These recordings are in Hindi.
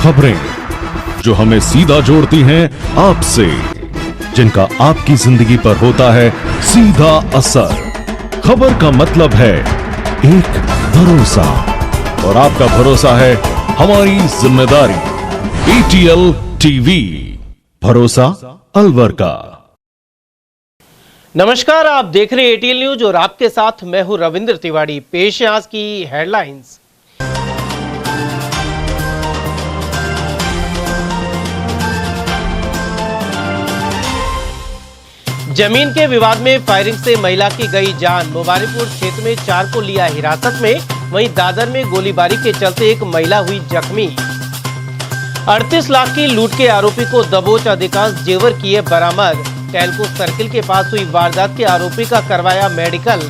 खबरें जो हमें सीधा जोड़ती हैं आपसे, जिनका आपकी जिंदगी पर होता है सीधा असर। खबर का मतलब है एक भरोसा, और आपका भरोसा है हमारी जिम्मेदारी। ATL टीवी, भरोसा अलवर का। नमस्कार, आप देख रहे हैं ATL न्यूज और आपके साथ मैं हूं रविंद्र तिवारी। पेश है आज की हेडलाइंस। जमीन के विवाद में फायरिंग से महिला की गई जान। मुबारकपुर क्षेत्र में 4 को लिया हिरासत में, वहीं दादर में गोलीबारी के चलते एक महिला हुई जख्मी। 38 लाख की लूट के आरोपी को दबोच, अधिकांश जेवर किए बरामद। टेल्को सर्किल के पास हुई वारदात के आरोपी का करवाया मेडिकल।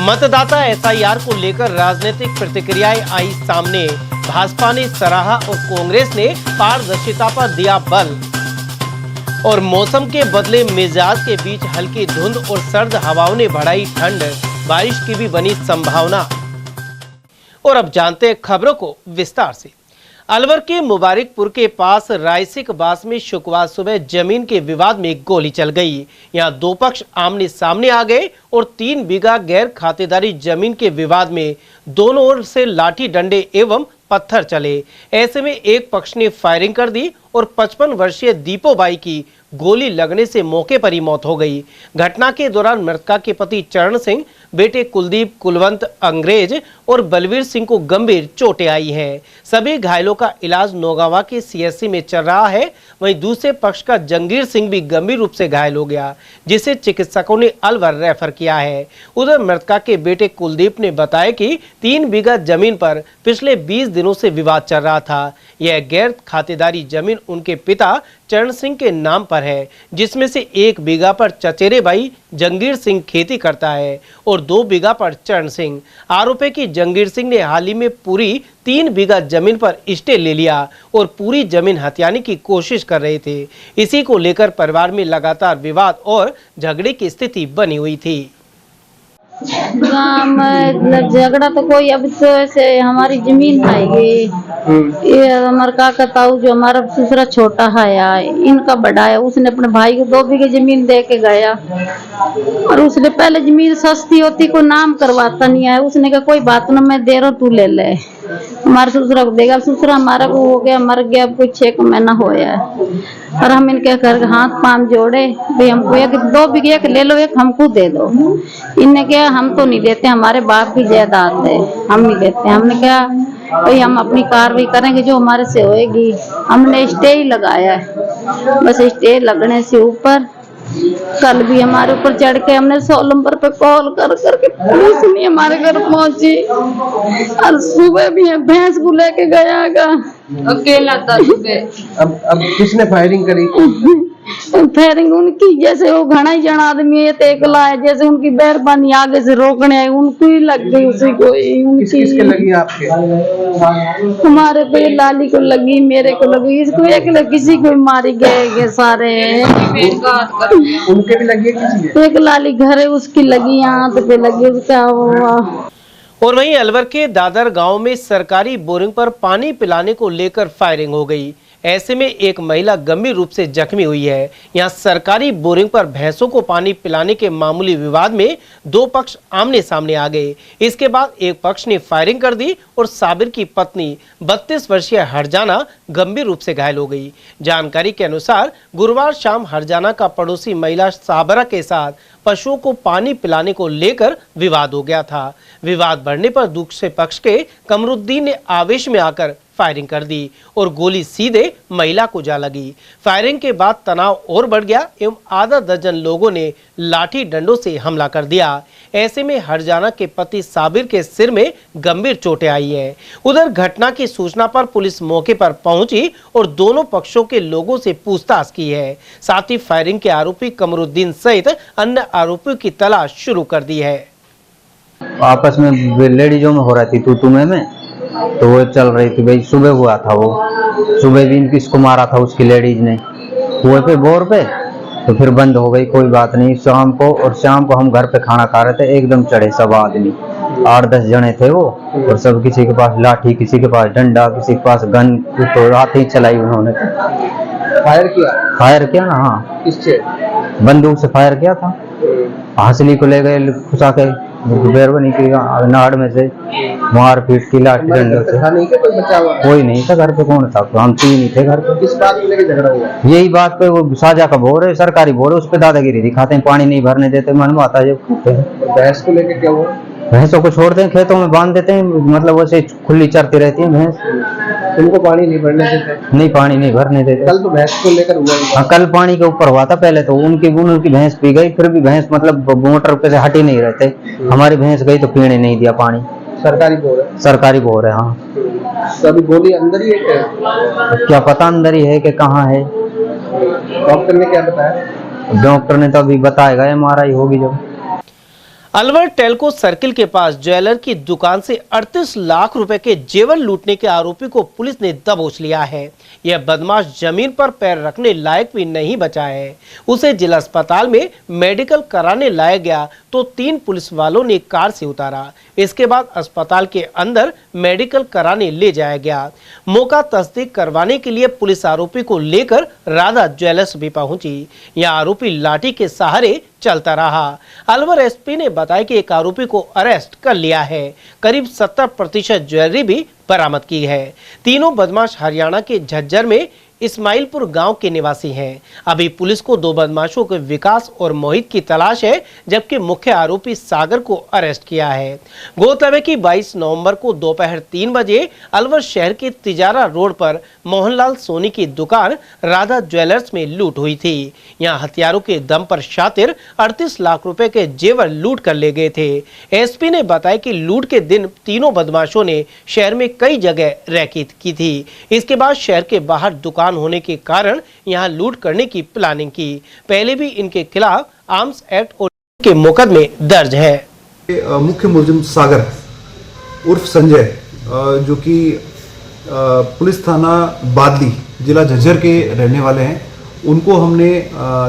मतदाता SIR को लेकर राजनीतिक प्रतिक्रियाएं आई सामने। भाजपा ने सराहा और कांग्रेस ने पारदर्शिता पर दिया बल। और मौसम के बदले मिजाज के बीच हल्की धुंध और सर्द हवाओं ने बढ़ाई ठंड, बारिश की भी बनी संभावना। और अब जानते हैं खबरों को विस्तार से। अलवर के मुबारकपुर के पास रायसिक बास में शुक्रवार सुबह जमीन के विवाद में गोली चल गई। यहां 2 पक्ष आमने सामने आ गए और 3 बीघा गैर खातेदारी जमीन के विवाद में दोनों ओर से लाठी डंडे एवं पत्थर चले। ऐसे में एक पक्ष ने फायरिंग कर दी और 55 वर्षीय दीपोबाई की गोली लगने से मौके पर ही मौत हो गई। घटना के दौरान मृतका के पति चरण सिंह, बेटे कुलदीप, कुलवंत अंग्रेज और बलवीर सिंह को गंभीर चोटें आई हैं। सभी घायलों का इलाज नौगावा के CSC में चल रहा है। वहीं दूसरे पक्ष का जंगीर सिंह भी गंभीर रूप से घायल हो गया, जिसे चिकित्सकों ने अलवर रेफर किया है। उधर मृतका के बेटे कुलदीप ने बताया कि 3 बीघा जमीन पर पिछले 20 दिनों से विवाद चल रहा था। यह गैर खातेदारी जमीन उनके पिता चरण सिंह के नाम पर है, जिसमें से 1 बीघा पर चचेरे भाई जंगीर सिंह खेती करता है और 2 बीघा पर चरण सिंह। आरोप है कि जंगीर सिंह ने हाल ही में पूरी 3 बीघा जमीन पर स्टे ले लिया और पूरी जमीन हथियाने की कोशिश कर रहे थे। इसी को लेकर परिवार में लगातार विवाद और झगड़े की स्थिति बनी हुई थी। मतलब झगड़ा तो कोई, अब तो ऐसे हमारी जमीन आएगी। ये हमारा काका ताऊ जो हमारा दूसरा छोटा है, इनका बड़ा है, उसने अपने भाई को 2 बीघे जमीन दे के गया और उसने पहले जमीन सस्ती होती को नाम करवाता नहीं है। उसने कहा कोई बात ना, मैं दे रहा हूँ, तू ले ले। हमारे ससुरा को देगा, ससुरा हमारा को हो गया, मर गया, कुछ 6 महीना होया है। और हम इनके घर हाथ पांव जोड़े, भाई हमको 2 बीघे एक ले लो, एक हमको दे दो। इनने कहा हम तो नहीं देते, हमारे बाप की जायदाद है, हम नहीं देते। हमने कहा भाई हम अपनी कार्रवाई करेंगे जो हमारे से होएगी। हमने स्टे ही लगाया है, बस स्टे लगने से ऊपर कल भी हमारे ऊपर चढ़ के हमने 100 नंबर पे कॉल कर करके पुलिस नहीं हमारे घर पहुंची। और सुबह भी भैंस को लेके गया, अकेला था सुबह। अब किसने फायरिंग करी? फायरिंग उनकी, जैसे वो घना ही जन आदमी है, एकला है, जैसे उनकी मेहरबानी आगे से रोकने आई, उनको ही लग गई। उसी को किसके लगी? आपके? हमारे पे लाली को लगी, मेरे को लगी, इसको एक किसी को मारी गए सारे। उनके भी लगी है? एक लाली घर है उसकी लगी, हाथ पे लगी, उसका हुआ। और वहीं अलवर के दादर गांव में सरकारी बोरिंग पर पानी पिलाने को लेकर फायरिंग हो गई। ऐसे में एक महिला गंभीर रूप से जख्मी हुई है। यहां सरकारी बोरिंग पर भैंसों को पानी पिलाने के मामूली विवाद में 2 पक्ष आमने सामने आ गए। इसके बाद एक पक्ष ने फायरिंग कर दी और साबिर की पत्नी 32 वर्षीय हरजाना गंभीर रूप से घायल हो गई। जानकारी के अनुसार गुरुवार शाम हरजाना का पड़ोसी महिला साबरा के साथ पशुओं को पानी पिलाने को लेकर विवाद हो गया था। विवाद बढ़ने पर दूसरे पक्ष के कमरुद्दीन ने आवेश में आकर फायरिंग कर दी और गोली सीधे महिला को जा लगी। फायरिंग के बाद तनाव और बढ़ गया एवं आधा दर्जन लोगों ने लाठी डंडों से हमला कर दिया। ऐसे में हरजाना के पति साबिर के सिर में गंभीर चोटें आई हैं। उधर घटना की सूचना पर पुलिस मौके पर पहुंची और दोनों पक्षों के लोगों से पूछताछ की है। साथ ही फायरिंग के आरोपी कमरुद्दीन सहित अन्य आरोपियों की तलाश शुरू कर दी है। आपस में लेडीजों में हो रही थी तू में तो वो चल रही थी भाई। सुबह हुआ था, वो सुबह भी इनकी इसको मारा था उसकी लेडीज ने कुएं पे बोर पे, तो फिर बंद हो गई, कोई बात नहीं। शाम को हम घर पे खाना खा रहे थे, एकदम चढ़े सब आदमी, 8-10 जने थे वो, और सब किसी के पास लाठी, किसी के पास डंडा, किसी के पास गन, तो रात ही चलाई उन्होंने। फायर किया ना, हाँ, किससे? बंदूक से फायर किया था। हंसली को ले गए घुसा के, बैरवनी की नाड़ में से मार पीट की, लाठी डंडे से। कोई बचा हुआ? कोई नहीं था घर पे, कौन था? हम 3 ही थे घर पे। किस बात को लेके झगड़ा हुआ? यही बात पे, वो साझा का बोर है, सरकारी बोर है, उस पे दादागिरी दिखाते हैं, पानी नहीं भरने देते, मनवाता है जब खाते हैं। भैंस को लेके क्या हुआ? भैंसों को छोड़ते हैं, खेतों में बांध देते हैं, मतलब वैसे खुली चरती रहती है भैंस। उनको पानी नहीं भरने देते? नहीं, पानी नहीं भरने देते। कल तो भैंस को लेकर हुआ ही। हाँ, कल पानी के ऊपर हुआ था। पहले तो उनकी भैंस पी गई, फिर भी भैंस मतलब मोटर पे से हट ही नहीं रहते। हमारी भैंस गई तो पीने नहीं दिया पानी। सरकारी बोर है? सरकारी बोर है, हाँ। तो अभी गोली अंदर ही है? क्या पता अंदर ही है कि कहाँ है। डॉक्टर ने क्या बताया? डॉक्टर ने तो अभी बताएगा, MRI होगी जब। अलवर टेल्को सर्किल के पास ज्वेलर की दुकान से 38 लाख रुपए के जेवर लूटने के आरोपी को पुलिस ने दबोच लिया है। यह बदमाश जमीन पर पैर रखने लायक भी नहीं बचा है। उसे जिला अस्पताल में मेडिकल कराने लाया गया तो 3 पुलिस वालों ने कार से उतारा। इसके बाद अस्पताल के अंदर मेडिकल कराने ले जाया गया। मौका तस्दीक करवाने के लिए पुलिस आरोपी को लेकर राधा ज्वेलर्स भी पहुंची। यह आरोपी लाठी के सहारे चलता रहा। अलवर एसपी ने बताया कि एक आरोपी को अरेस्ट कर लिया है। करीब 70% ज्वेलरी भी बरामद की है। तीनों बदमाश हरियाणा के झज्जर में इस्माइलपुर गांव के निवासी हैं। अभी पुलिस को 2 बदमाशों के विकास और मोहित की तलाश है, जबकि मुख्य आरोपी सागर को अरेस्ट किया है। गौरतलब है कि 22 नवंबर को दोपहर 3 बजे अलवर शहर के तिजारा रोड पर मोहनलाल सोनी की दुकान राधा ज्वेलर्स में लूट हुई थी। यहां हथियारों के दम पर शातिर 38 लाख रुपए के जेवर लूट कर ले गए थे। एसपी ने बताया कि लूट के दिन तीनों बदमाशों ने शहर में कई जगह रैकेट की थी। इसके बाद शहर के बाहर दुकान होने के कारण यहां लूट करने की प्लानिंग की। पहले भी इनके खिलाफ आर्म्स एक्ट और के मुकदमे दर्ज है। मुख्य मुलजिम सागर उर्फ संजय, जो कि पुलिस थाना बादली जिला झज्जर के रहने वाले हैं, उनको हमने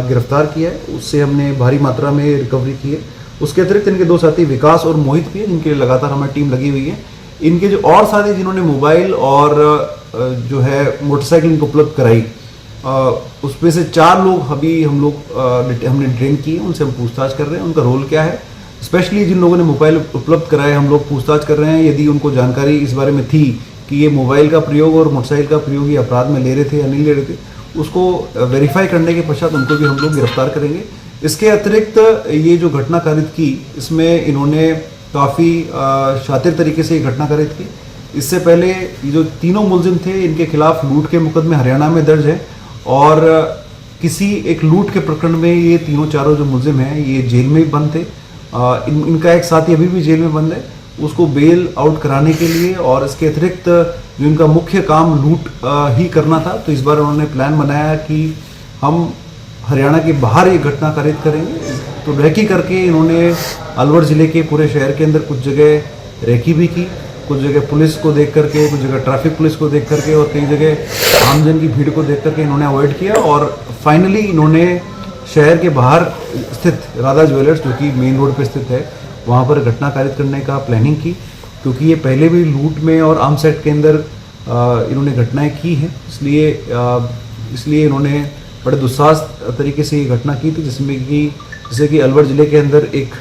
गिरफ्तार किया है। उससे हमने भारी मात्रा में रिकवरी की है। उसके अतिरिक्त इनके 2 साथी विकास और मोहित भी हैं, जिनके लिए लगातार हमारी टीम लगी हुई है। इनके जो और साथी जिन्होंने मोबाइल और जो है मोटरसाइकिल इनको उपलब्ध कराई, उसमें से 4 लोग अभी हमने डिटेन किए, उनसे हम पूछताछ कर रहे हैं उनका रोल क्या है। स्पेशली जिन लोगों ने मोबाइल उपलब्ध कराए, हम लोग पूछताछ कर रहे हैं। यदि उनको जानकारी इस बारे में थी कि ये मोबाइल का प्रयोग और मोटरसाइकिल का प्रयोग ये अपराध में ले रहे थे या नहीं ले रहे थे, उसको वेरीफाई करने के पश्चात उनको भी हम लोग गिरफ्तार करेंगे। इसके अतिरिक्त ये जो घटना कारित की, इसमें इन्होंने काफ़ी शातिर तरीके से ये घटना कारित की। इससे पहले ये जो तीनों मुलजिम थे, इनके खिलाफ लूट के मुकदमे हरियाणा में दर्ज है और किसी एक लूट के प्रकरण में ये तीनों चारों जो मुलजिम हैं ये जेल में भी बंद थे। इनका एक साथी अभी भी जेल में बंद है, उसको बेल आउट कराने के लिए और इसके अतिरिक्त जो इनका मुख्य काम लूट ही करना था, तो इस बार उन्होंने प्लान बनाया कि हम हरियाणा के बाहर ये घटना कारित करेंगे। तो रेकी करके इन्होंने अलवर ज़िले के पूरे शहर के अंदर कुछ जगह रेकी भी की, कुछ जगह पुलिस को देख करके, कुछ जगह ट्रैफिक पुलिस को देख करके और कई जगह आमजन की भीड़ को देख करके इन्होंने अवॉइड किया। और फाइनली इन्होंने शहर के बाहर स्थित राधा ज्वेलर्स, जो कि मेन रोड पर स्थित है, वहाँ पर घटना कारित करने का प्लानिंग की, क्योंकि ये पहले भी लूट में और आर्म्स एक्ट के अंदर इन्होंने घटनाएं की हैं। इसलिए इन्होंने बड़े दुस्साहस तरीके से ये घटना की थी, जैसे कि अलवर ज़िले के अंदर एक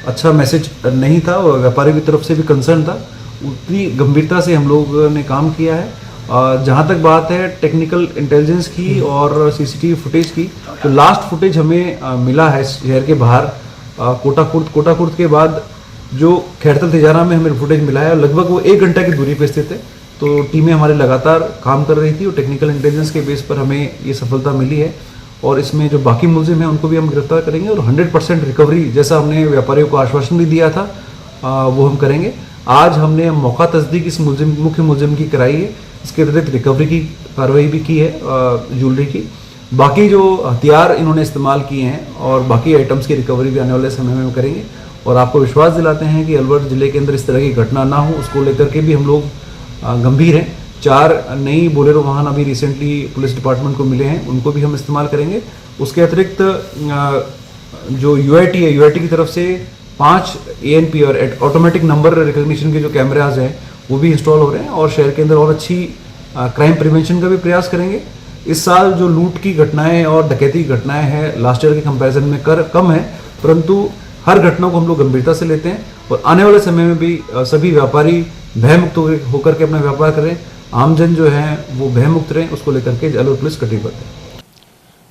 अच्छा मैसेज नहीं था और व्यापारी की तरफ से भी कंसर्न था। उतनी गंभीरता से हम लोगों ने काम किया है। जहाँ तक बात है टेक्निकल इंटेलिजेंस की और सीसीटीवी फुटेज की, तो लास्ट फुटेज हमें मिला है शहर के बाहर कोटाकुर्द के बाद जो खैरतल तिजारा में हमें फुटेज मिला है, लगभग वो 1 घंटा की दूरी पर स्थित है। तो टीमें हमारे लगातार काम कर रही थी और टेक्निकल इंटेलिजेंस के बेस पर हमें ये सफलता मिली है। और इसमें जो बाकी मुलजिम हैं उनको भी हम गिरफ्तार करेंगे और 100% रिकवरी, जैसा हमने व्यापारियों को आश्वासन भी दिया था, वो हम करेंगे। आज हमने मौका तस्दीक इस मुख्य मुलजिम की कराई है। इसके अतिरिक्त रिकवरी की कार्रवाई भी की है ज्वेलरी की। बाकी जो हथियार इन्होंने इस्तेमाल किए हैं और बाकी आइटम्स की रिकवरी भी आने वाले समय में करेंगे। और आपको विश्वास दिलाते हैं कि अलवर ज़िले के अंदर इस तरह की घटना ना हो, उसको लेकर के भी हम लोग गंभीर हैं। 4 नई बोलेरो वाहन अभी रिसेंटली पुलिस डिपार्टमेंट को मिले हैं, उनको भी हम इस्तेमाल करेंगे। उसके अतिरिक्त जो यूआईटी है, यूआईटी की तरफ से 5 ANP और ऑटोमेटिक नंबर रिकॉग्निशन के जो कैमराज हैं वो भी इंस्टॉल हो रहे हैं और शहर के अंदर और अच्छी क्राइम प्रिवेंशन का भी प्रयास करेंगे। इस साल जो लूट की घटनाएं और डकैती की घटनाएं हैं लास्ट ईयर के कंपैरिजन में कम है, परंतु हर घटना को हम लोग गंभीरता से लेते हैं और आने वाले समय में भी सभी व्यापारी भयमुक्त होकर के अपना व्यापार करें। आमजन जो है वो भयमुक्त रहें, उसको लेकर के अलवर पुलिस कटिबद्ध है।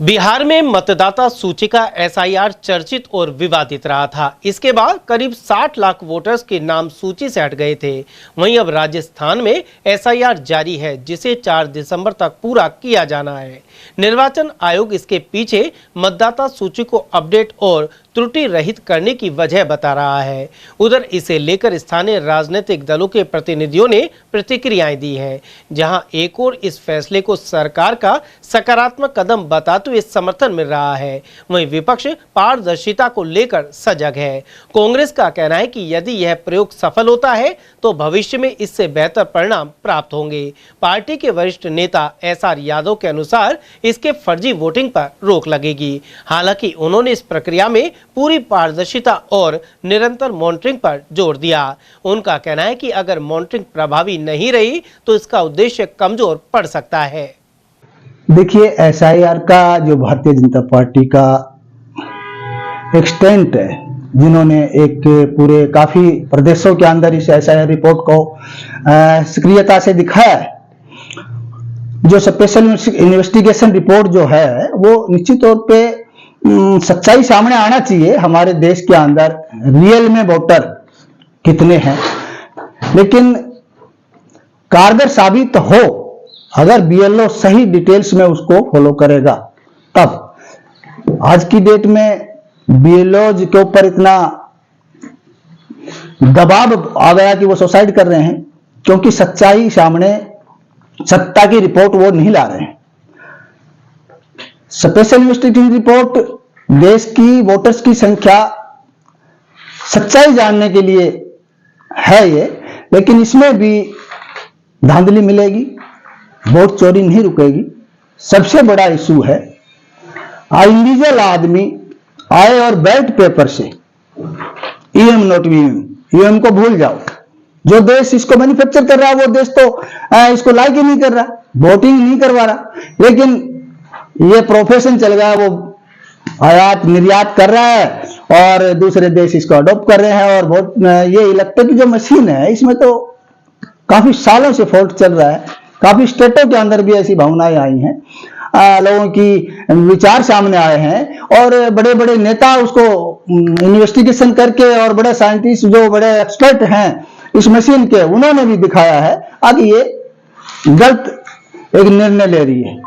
बिहार में मतदाता सूची का SIR चर्चित और विवादित रहा था। इसके बाद करीब 60 लाख वोटर्स के नाम सूची से हट गए थे। वहीं अब राजस्थान में SIR जारी है, जिसे 4 दिसंबर तक पूरा किया जाना है। निर्वाचन आयोग इसके पीछे मतदाता सूची को अपडेट और त्रुटि रहित करने की वजह बता रहा है। उधर इसे लेकर स्थानीय राजनीतिक दलों के प्रतिनिधियों ने प्रतिक्रियाएं दी हैं, जहां एक और इस फैसले को सरकार का सकारात्मक कदम बताते हुए समर्थन मिल रहा है, वहीं विपक्ष पारदर्शिता को लेकर सजग है। कांग्रेस का कहना है कि यदि यह प्रयोग सफल होता है तो भविष्य में इससे बेहतर परिणाम प्राप्त होंगे। पार्टी के वरिष्ठ नेता SR यादव के अनुसार इसके फर्जी वोटिंग पर रोक लगेगी। हालांकि उन्होंने इस प्रक्रिया में पूरी पारदर्शिता और निरंतर मॉनिटरिंग पर जोर दिया। उनका कहना है कि अगर मॉनिटरिंग प्रभावी नहीं रही तो इसका उद्देश्य कमजोर पड़ सकता है। देखिए, SIR का जो भारतीय जनता पार्टी का एक्सटेंट है, जिन्होंने एक पूरे काफी प्रदेशों के अंदर इस SIR रिपोर्ट को सक्रियता से दिखाया है, जो स्पेशल इन्वेस्टिगेशन रिपोर्ट जो है वो निश्चित तौर पे सच्चाई सामने आना चाहिए। हमारे देश के अंदर रियल में वोटर कितने हैं, लेकिन कारगर साबित हो अगर BLO सही डिटेल्स में उसको फॉलो करेगा तब। आज की डेट में BLOज के ऊपर इतना दबाव आ गया कि वो सुसाइड कर रहे हैं, क्योंकि सच्चाई सामने, सत्ता की रिपोर्ट वो नहीं ला रहे हैं। स्पेशल इन्वेस्टिगेशन रिपोर्ट देश की वोटर्स की संख्या, सच्चाई जानने के लिए है ये, लेकिन इसमें भी धांधली मिलेगी, वोट चोरी नहीं रुकेगी। सबसे बड़ा इशू है इंडिविजुअल आदमी आए और बैलेट पेपर से EM नोट EM को भूल जाओ। जो देश इसको मैन्युफैक्चर कर रहा है वो देश तो इसको लाइक ही नहीं कर रहा, वोटिंग नहीं करवा रहा, लेकिन ये प्रोफेशन चल गया, वो आयात निर्यात कर रहा है और दूसरे देश इसको अडॉप्ट कर रहे हैं। और बहुत ये इलेक्ट्रिक जो मशीन है इसमें तो काफी सालों से फॉल्ट चल रहा है। काफी स्टेटों के अंदर भी ऐसी भावनाएं आई हैं, लोगों की विचार सामने आए हैं और बड़े बड़े नेता उसको इन्वेस्टिगेशन करके और बड़े साइंटिस्ट जो बड़े एक्सपर्ट हैं इस मशीन के, उन्होंने भी दिखाया है आगे ये गलत एक निर्णय ले रही है,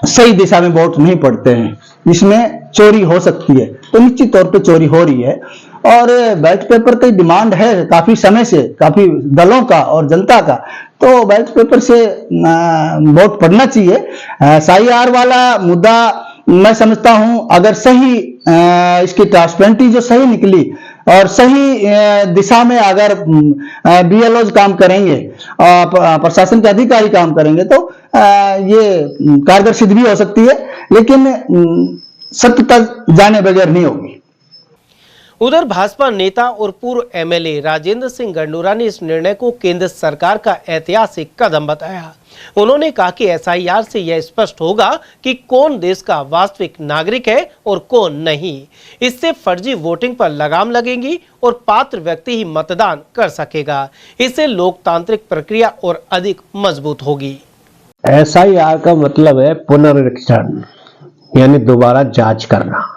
सही दिशा में वोट नहीं पड़ते हैं, इसमें चोरी हो सकती है। तो निश्चित तौर पे चोरी हो रही है और बैलेट पेपर की डिमांड है काफी समय से, काफी दलों का और जनता का, तो बैलेट पेपर से वोट पड़ना चाहिए। SIR वाला मुद्दा मैं समझता हूं अगर सही इसकी ट्रांसपेरेंटी जो सही निकली और सही दिशा में अगर BLOज काम करेंगे, प्रशासन के अधिकारी काम करेंगे तो ये कारगर सिद्ध भी हो सकती है, लेकिन सत्य तक जाने बगैर नहीं होगी। उधर भाजपा नेता और पूर्व MLA राजेंद्र सिंह गंडोरा ने इस निर्णय को केंद्र सरकार का ऐतिहासिक कदम बताया। उन्होंने कहा कि SIR से यह स्पष्ट होगा कि कौन देश का वास्तविक नागरिक है और कौन नहीं। इससे फर्जी वोटिंग पर लगाम लगेगी और पात्र व्यक्ति ही मतदान कर सकेगा। इससे लोकतांत्रिक प्रक्रिया और अधिक मजबूत होगी। SIR का मतलब है पुनरीक्षण, यानी दोबारा जांच करना,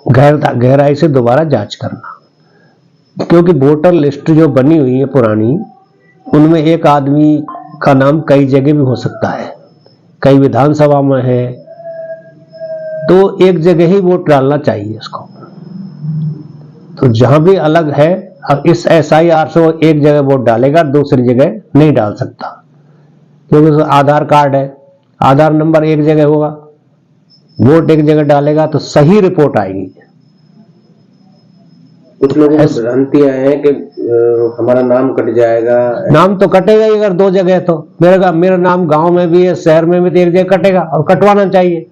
गहराई से दोबारा जांच करना। क्योंकि वोटर लिस्ट जो बनी हुई है पुरानी, उनमें एक आदमी का नाम कई जगह भी हो सकता है, कई विधानसभा में है, तो एक जगह ही वोट डालना चाहिए इसको। तो जहां भी अलग है, अब इस SIR से वो एक जगह वोट डालेगा, दूसरी जगह नहीं डाल सकता, क्योंकि आधार कार्ड है, आधार नंबर एक जगह होगा, वोट एक जगह डालेगा तो सही रिपोर्ट आएगी। कुछ लोगों को भ्रांतियां हैं कि हमारा नाम कट जाएगा। नाम तो कटेगा ही अगर दो जगह, तो मेरा नाम गांव में भी है, शहर में भी तो एक जगह कटेगा और कटवाना चाहिए।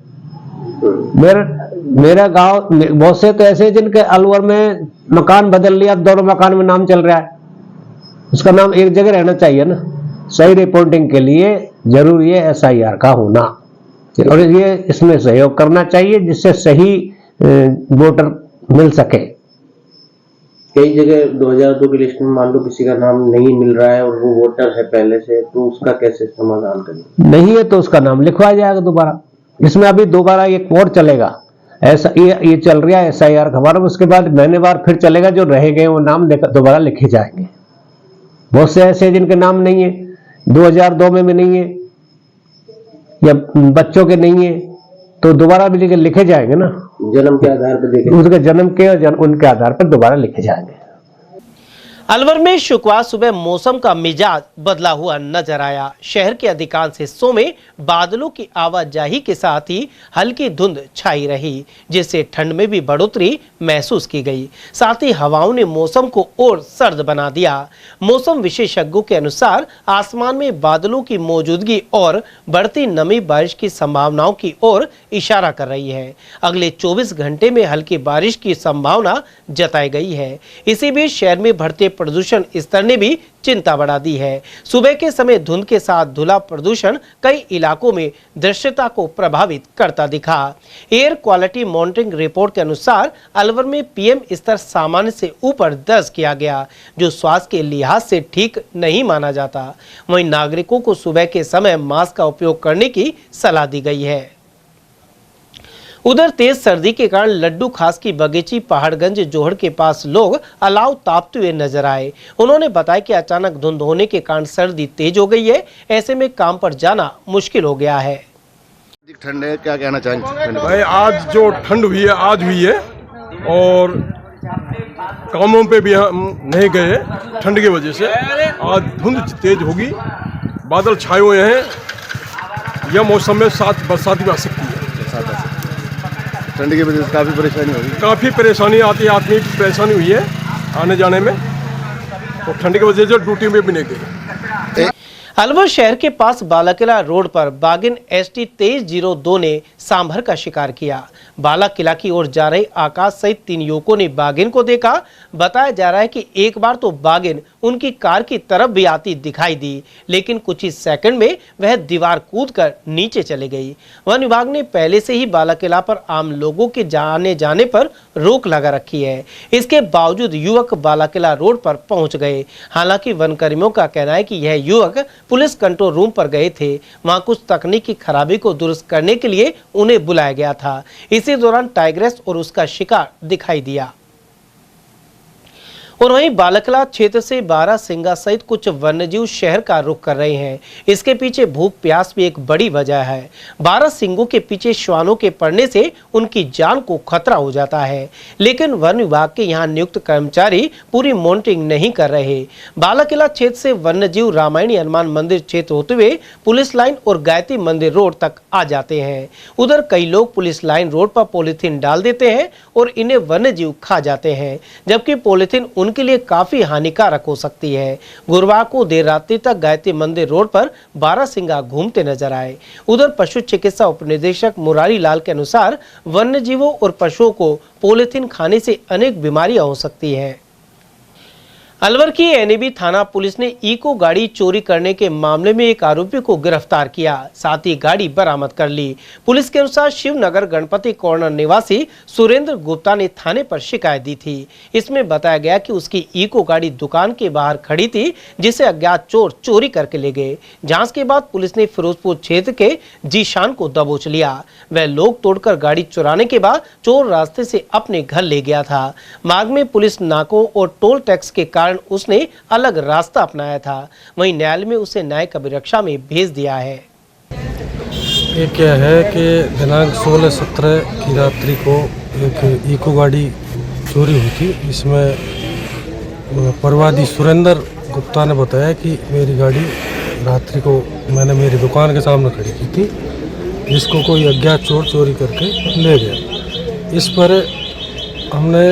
मेरा गांव बहुत से तो ऐसे जिनके अलवर में मकान बदल लिया, दोनों मकान में नाम चल रहा है, उसका नाम एक जगह रहना चाहिए ना। सही रिपोर्टिंग के लिए जरूरी है SIR का होना, और ये इसमें सहयोग करना चाहिए जिससे सही वोटर मिल सके। कई जगह 2002 की लिस्ट में मान लो किसी का नाम नहीं मिल रहा है और वो वोटर है पहले से, तो उसका कैसे समाधान करें? नहीं है तो उसका नाम लिखवाया जाएगा दोबारा। इसमें अभी दोबारा एक और चलेगा, ऐसा ये चल रहा है SIR खबर, उसके बाद महीनेवार फिर चलेगा, जो रह गए वो नाम दोबारा लिखे जाएंगे। बहुत से ऐसे जिनके नाम नहीं है, 2002 में भी नहीं है या बच्चों के नहीं है, तो दोबारा भी लिखे जाएंगे ना, जन्म के आधार पर देखें, उसके जन्म के और उनके आधार पर दोबारा लिखे जाएंगे। अलवर में शुक्रवार सुबह मौसम का मिजाज बदला हुआ नजर आया। शहर के अधिकांश हिस्सों में बादलों की आवाजाही के साथ ही हल्की धुंध छाई रही, जिससे ठंड में भी बढ़ोतरी महसूस की गई। साथ ही हवाओं ने मौसम को और सर्द बना दिया। मौसम विशेषज्ञों के अनुसार आसमान में बादलों की मौजूदगी और बढ़ती नमी बारिश की संभावनाओं की ओर इशारा कर रही है। अगले 24 घंटे में हल्की बारिश की संभावना जताई गई है। इसी बीच शहर में बढ़ते प्रदूषण स्तर ने भी चिंता बढ़ा दी है। सुबह के समय धुंध के साथ धुला प्रदूषण कई इलाकों में दृश्यता को प्रभावित करता दिखा। एयर क्वालिटी मॉनिटरिंग रिपोर्ट के अनुसार अलवर में PM स्तर सामान्य से ऊपर दर्ज किया गया, जो स्वास्थ्य के लिहाज से ठीक नहीं माना जाता। वहीं नागरिकों को सुबह के समय मास्क का उपयोग करने की सलाह दी गई है। उधर तेज सर्दी के कारण लड्डू खास की बगीची पहाड़गंज जोहड़ के पास लोग अलाव तापते हुए नजर आए। उन्होंने बताया कि अचानक धुंध होने के कारण सर्दी तेज हो गई है, ऐसे में काम पर जाना मुश्किल हो गया है। ठंड है, क्या कहना चाहेंगे? भाई आज जो ठंड हुई है आज हुई है, और कामों पे भी हम नहीं गए ठंड की वजह से। आज धुंध तेज होगी, बादल छाए हुए हैं, यह मौसम में साथ बरसात भी आ सकती है। ठंड की वजह से काफ़ी परेशानी होगी, काफ़ी परेशानी आती है, आदमी की परेशानी हुई है आने जाने में, और ठंड की वजह से ड्यूटी में भी नहीं गए। अलवर शहर के पास बालाकिला रोड पर बागिन ST 2302 ने सांभर का शिकार किया। बालाकिला की ओर जा रहे आकाश सहित 3 युवकों ने बागिन को देखा। बताया जा रहा है कि एक बार तो बागिन उनकी कार की तरफ भी आती दिखाई दी, लेकिन कुछ ही सेकंड में वह दीवार कूदकर नीचे चले गई। वन विभाग ने पहले से ही बालाकिला पर आम लोगों के आने जाने पर रोक लगा रखी है। इसके बावजूद युवक बालाकिला रोड पर पहुंच गए। हालांकि वन कर्मियों का कहना है कि यह युवक पुलिस कंट्रोल रूम पर गए थे, वहां कुछ तकनीकी खराबी को दुरुस्त करने के लिए उन्हें बुलाया गया था। इसी दौरान टाइग्रेस और उसका शिकार दिखाई दिया। और वहीं बालाकिला क्षेत्र से बारहसिंगा सहित कुछ वन्यजीव शहर का रुख कर रहे हैं। इसके पीछे भूख प्यास भी एक बड़ी वजह है। बारहसिंगों के पीछे श्वानों के पड़ने से उनकी जान को खतरा हो जाता है, लेकिन वन विभाग के यहाँ नियुक्त कर्मचारी पूरी मॉनिटरिंग नहीं कर रहे। बालाकिला क्षेत्र से वन्यजीव रामायणी हनुमान मंदिर क्षेत्र होते हुए पुलिस लाइन और गायत्री मंदिर रोड तक आ जाते हैं। उधर कई लोग पुलिस लाइन रोड पर पॉलीथीन डाल देते हैं और इन्हें वन्यजीव खा जाते हैं, जबकि पॉलीथीन उनके लिए काफी हानिकारक हो सकती है। गुरुवार को देर रात्रि तक गायत्री मंदिर रोड पर बारहसिंगा घूमते नजर आए। उधर पशु चिकित्सा उपनिदेशक मुरारी लाल के अनुसार वन्य जीवों और पशुओं को पॉलीथीन खाने से अनेक बीमारियां हो सकती हैं। अलवर की NAB थाना पुलिस ने इको गाड़ी चोरी करने के मामले में एक आरोपी को गिरफ्तार किया, साथ ही गाड़ी बरामद कर ली। पुलिस के अनुसार शिवनगर गणपति कॉर्नर निवासी सुरेंद्र गुप्ता ने थाने पर शिकायत दी थी। इसमें बताया गया कि उसकी इको गाड़ी दुकान के बाहर खड़ी थी, जिसे अज्ञात चोर चोरी करके ले गए। जांच के बाद पुलिस ने फिरोजपुर क्षेत्र के जीशान को दबोच लिया। वह लोग तोड़कर गाड़ी चुराने के बाद चोर रास्ते से अपने घर ले गया था। मार्ग में पुलिस नाकों और टोल टैक्स के कारण उसने अलग रास्ता अपनाया था। वहीं न्यायालय में उसे न्यायिक अभिरक्षा में भेज दिया है। ये क्या है कि दिनांक 16-17 की रात्रि को एक इको गाड़ी चोरी हुई थी। इसमें प्रवादी सुरेंद्र गुप्ता ने बताया कि मेरी गाड़ी रात्रि को मैंने मेरी दुकान के सामने खड़ी की थी, जिसको कोई अज्ञात चोर चोरी करके ले गया। इस पर हमने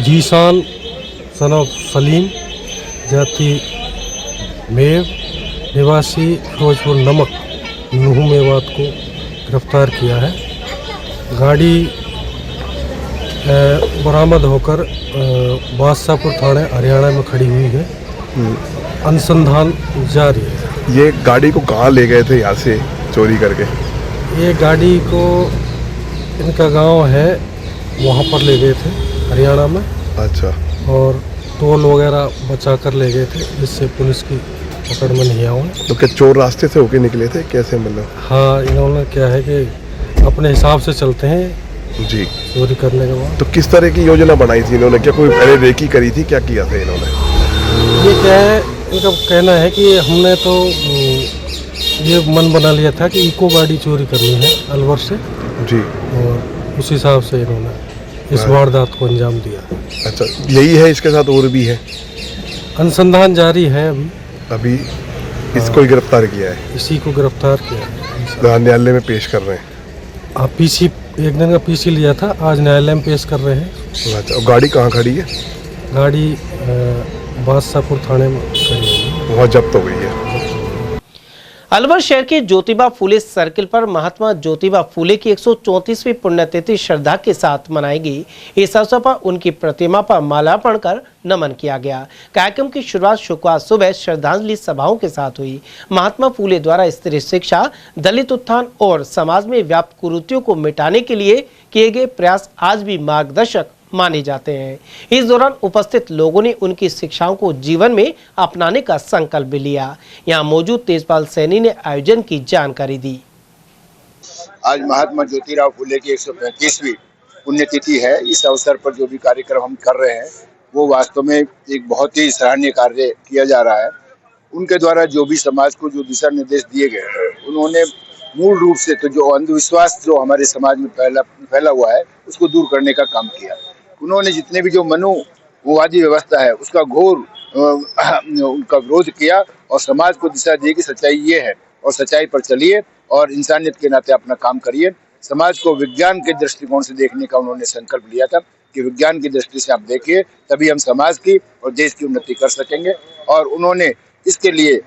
जीशान सन ऑफ सलीम जाति मेव निवासी फिरोजपुर नमक नुहू मेवात को गिरफ्तार किया है। गाड़ी बरामद होकर बादशाहपुर थाने हरियाणा में खड़ी हुई है। अनुसंधान जारी है। ये गाड़ी को कहाँ ले गए थे यहाँ से चोरी करके? ये गाड़ी को इनका गांव है वहाँ पर ले गए थे हरियाणा में। अच्छा। और टोल वगैरह बचा कर ले गए थे, जिससे पुलिस की पकड़ में नहीं आए। तो क्या चोर रास्ते से होके निकले थे, कैसे मतलब? हाँ, इन्होंने क्या है कि अपने हिसाब से चलते हैं जी, चोरी करने के बाद। तो किस तरह की योजना बनाई थी इन्होंने? क्या कोई पहले रेकी करी थी, क्या किया था इन्होंने? ये क्या है, इनका कहना है कि हमने तो ये मन बना लिया था कि इको गाड़ी चोरी करनी है अलवर से जी, और उस हिसाब से इन्होंने इस वारदात को अंजाम दिया। अच्छा, यही है, इसके साथ और भी है? अनुसंधान जारी है अभी इसको ही गिरफ्तार किया है? इसी को गिरफ्तार किया है। न्यायालय में पेश कर रहे हैं? आप पीसी एक दिन का पीसी लिया था, आज न्यायालय में पेश कर रहे हैं। अच्छा, और गाड़ी कहाँ खड़ी है? गाड़ी बादशाहपुर थाने में खड़ी है, वहाँ जब्त हो गई है। अलवर शहर के ज्योतिबा फूले सर्किल पर महात्मा ज्योतिबा फूले की 134वीं पुण्यतिथि श्रद्धा के साथ मनाई गई। इस अवसर पर उनकी प्रतिमा पर माल्यार्पण कर नमन किया गया। कार्यक्रम की शुरुआत शुक्रवार सुबह श्रद्धांजलि सभाओं के साथ हुई। महात्मा फूले द्वारा स्त्री शिक्षा, दलित उत्थान और समाज में व्याप्त कुरीतियों को मिटाने के लिए किए गए प्रयास आज भी मार्गदर्शक माने जाते हैं। इस दौरान उपस्थित लोगों ने उनकी शिक्षाओं को जीवन में अपनाने का संकल्प भी लिया। यहां मौजूद तेजपाल सैनी ने आयोजन की जानकारी दी। आज महात्मा ज्योतिराव फूले की 135वीं पुण्यतिथि है। इस अवसर पर जो भी कार्यक्रम हम कर रहे हैं वो वास्तव में एक बहुत ही सराहनीय कार्य किया जा रहा है। उनके द्वारा जो भी समाज को जो दिशा निर्देश दिए गए, उन्होंने मूल रूप से तो जो अंधविश्वास जो हमारे समाज में फैला हुआ है उसको दूर करने का काम किया। उन्होंने जितने भी जो मनुवादी व्यवस्था है उसका घोर उनका विरोध किया और समाज को दिशा दी कि सच्चाई ये है और सच्चाई पर चलिए और इंसानियत के नाते अपना काम करिए। समाज को विज्ञान के दृष्टिकोण से देखने का उन्होंने संकल्प लिया था कि विज्ञान की दृष्टि से आप देखिए, तभी हम समाज की और देश की उन्नति कर सकेंगे। और उन्होंने इसके लिए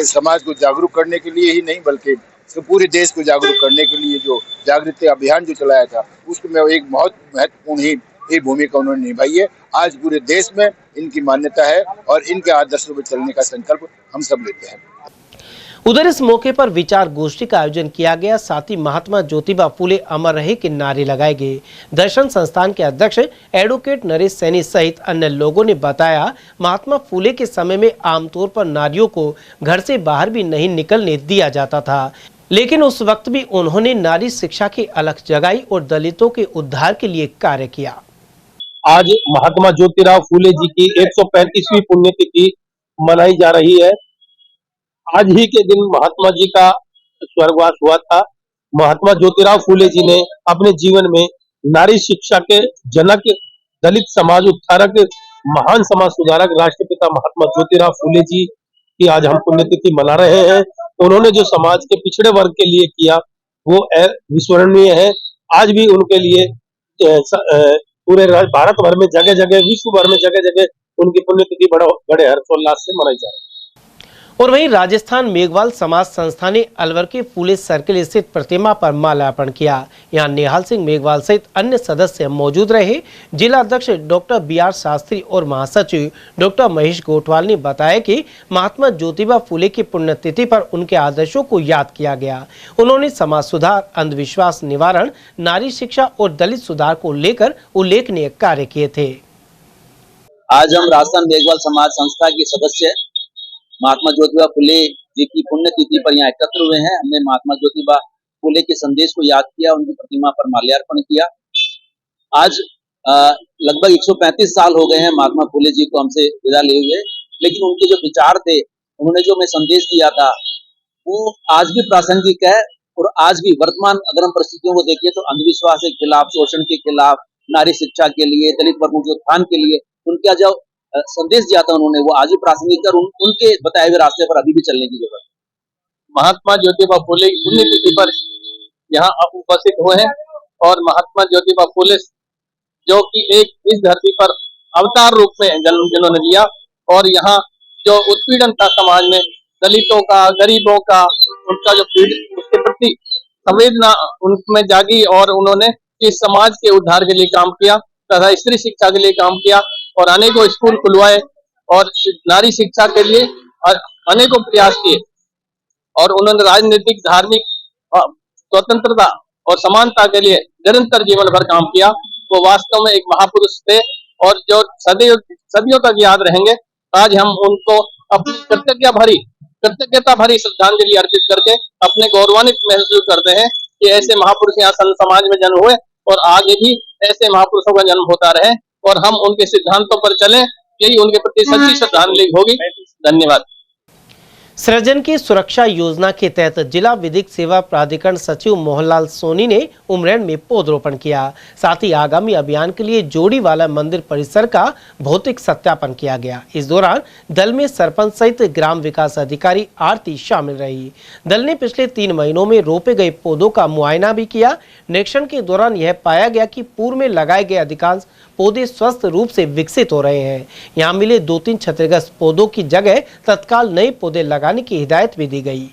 समाज को जागरूक करने के लिए ही नहीं बल्कि पूरे देश को जागरूक करने के लिए जो जागृति अभियान जो चलाया था उसमें एक बहुत महत्वपूर्ण ही भूमिका उन्होंने निभाई है। आज पूरे देश में इनकी मान्यता है और इनके आदर्शों पर चलने का संकल्प हम सब लेते हैं। उधर इस मौके पर विचार गोष्ठी का आयोजन किया गया। साथ ही महात्मा ज्योतिबा फूले अमर रहे के नारे लगाए गए। दर्शन संस्थान के अध्यक्ष एडवोकेट नरेश सैनी सहित अन्य लोगों ने बताया, महात्मा फूले के समय में आमतौर पर नारियों को घर से बाहर भी नहीं निकलने दिया जाता था, लेकिन उस वक्त भी उन्होंने नारी शिक्षा की अलख जगाई और दलितों के उद्धार के लिए कार्य किया। आज महात्मा ज्योतिराव फूले जी की 135वीं पुण्यतिथि मनाई जा रही है। आज ही के दिन महात्मा जी का स्वर्गवास हुआ था। महात्मा ज्योतिराव फूले जी ने अपने जीवन में नारी शिक्षा के जनक, दलित समाज उद्धारक, महान समाज सुधारक राष्ट्रपिता महात्मा ज्योतिराव फूले जी की आज हम पुण्यतिथि मना रहे हैं। उन्होंने जो समाज के पिछड़े वर्ग के लिए किया वो विस्मरणीय है। आज भी उनके लिए पूरे भारत भर में जगह जगह, विश्व भर में जगह जगह उनकी पुण्यतिथि बड़े हर्षोल्लास से मनाई जा रही है। और वहीं राजस्थान मेघवाल समाज संस्था ने अलवर के फूले सर्किल स्थित प्रतिमा पर माल्यार्पण किया। यहां निहाल सिंह मेघवाल सहित अन्य सदस्य मौजूद रहे। जिला अध्यक्ष डॉक्टर BR शास्त्री और महासचिव डॉक्टर महेश गोठवाल ने बताया कि महात्मा ज्योतिबा फूले की पुण्यतिथि पर उनके आदर्शों को याद किया गया। उन्होंने समाज सुधार, अंधविश्वास निवारण, नारी शिक्षा और दलित सुधार को लेकर उल्लेखनीय कार्य किए थे। आज हम राजस्थान मेघवाल समाज संस्था के सदस्य महात्मा ज्योतिबा फूले जी की पुण्यतिथि पर यहाँ एकत्र हुए हैं। हमने महात्मा ज्योतिबा फूले के संदेश को याद किया, उनकी प्रतिमा पर माल्यार्पण किया। आज लगभग 135 साल हो गए हैं महात्मा फूले जी को हमसे विदा लिए हुए, लेकिन उनके जो विचार थे, उन्होंने जो हमें संदेश दिया था वो आज भी प्रासंगिक है। और आज भी वर्तमान अगर हम परिस्थितियों को देखिए तो अंधविश्वास के खिलाफ, शोषण के खिलाफ, नारी शिक्षा के लिए, दलित वर्गों के उत्थान के लिए उनका जो संदेश दिया था उन्होंने वो आज भी प्रासंगिक है। उनके बताए हुए रास्ते पर अभी भी चलने की जरूरत है। महात्मा ज्योतिबा फूले की पुण्यतिथि पर यहाँ उपस्थित हुए हैं और महात्मा ज्योतिबा फूले जो कि एक इस धरती पर अवतार रूप में जन्म जिन्होंने लिया और यहाँ जो उत्पीड़न था समाज में दलितों का, गरीबों का, उनका जो पीड़ित उसके प्रति संवेदना उनमें जागी और उन्होंने इस समाज के उद्धार के लिए काम किया तथा स्त्री शिक्षा के लिए काम किया और अनेकों स्कूल खुलवाए और नारी शिक्षा के लिए अनेकों प्रयास किए और उन्होंने राजनीतिक, धार्मिक स्वतंत्रता और समानता के लिए निरंतर जीवन भर काम किया। वो वास्तव में एक महापुरुष थे और जो सदियों तक याद रहेंगे। आज हम उनको अपनी कृतज्ञता भरी श्रद्धांजलि अर्पित करके अपने गौरवान्वित महसूस करते हैं कि ऐसे महापुरुष यहाँ समाज में जन्म हुए और आगे भी ऐसे महापुरुषों का जन्म होता रहे और हम उनके सिद्धांतों पर चलें, यही उनके प्रति सच्ची श्रद्धांजलि होगी। धन्यवाद। सृजन की सुरक्षा योजना के तहत जिला विधिक सेवा प्राधिकरण सचिव मोहनलाल सोनी ने उमरैन में पौधरोपण किया। साथ ही आगामी अभियान के लिए जोड़ीवाला मंदिर परिसर का भौतिक सत्यापन किया गया। इस दौरान दल में सरपंच सहित ग्राम विकास अधिकारी आरती शामिल रही। दल ने पिछले 3 महीनों में रोपे गए पौधों का मुआयना भी किया। निरीक्षण के दौरान यह पाया गया कि पूर्व में लगाए गए अधिकांश पौधे स्वस्थ रूप से विकसित हो रहे हैं। यहाँ मिले 2-3 क्षतिग्रस्त पौधों की जगह तत्काल नए पौधे लगाने की हिदायत भी दी गई।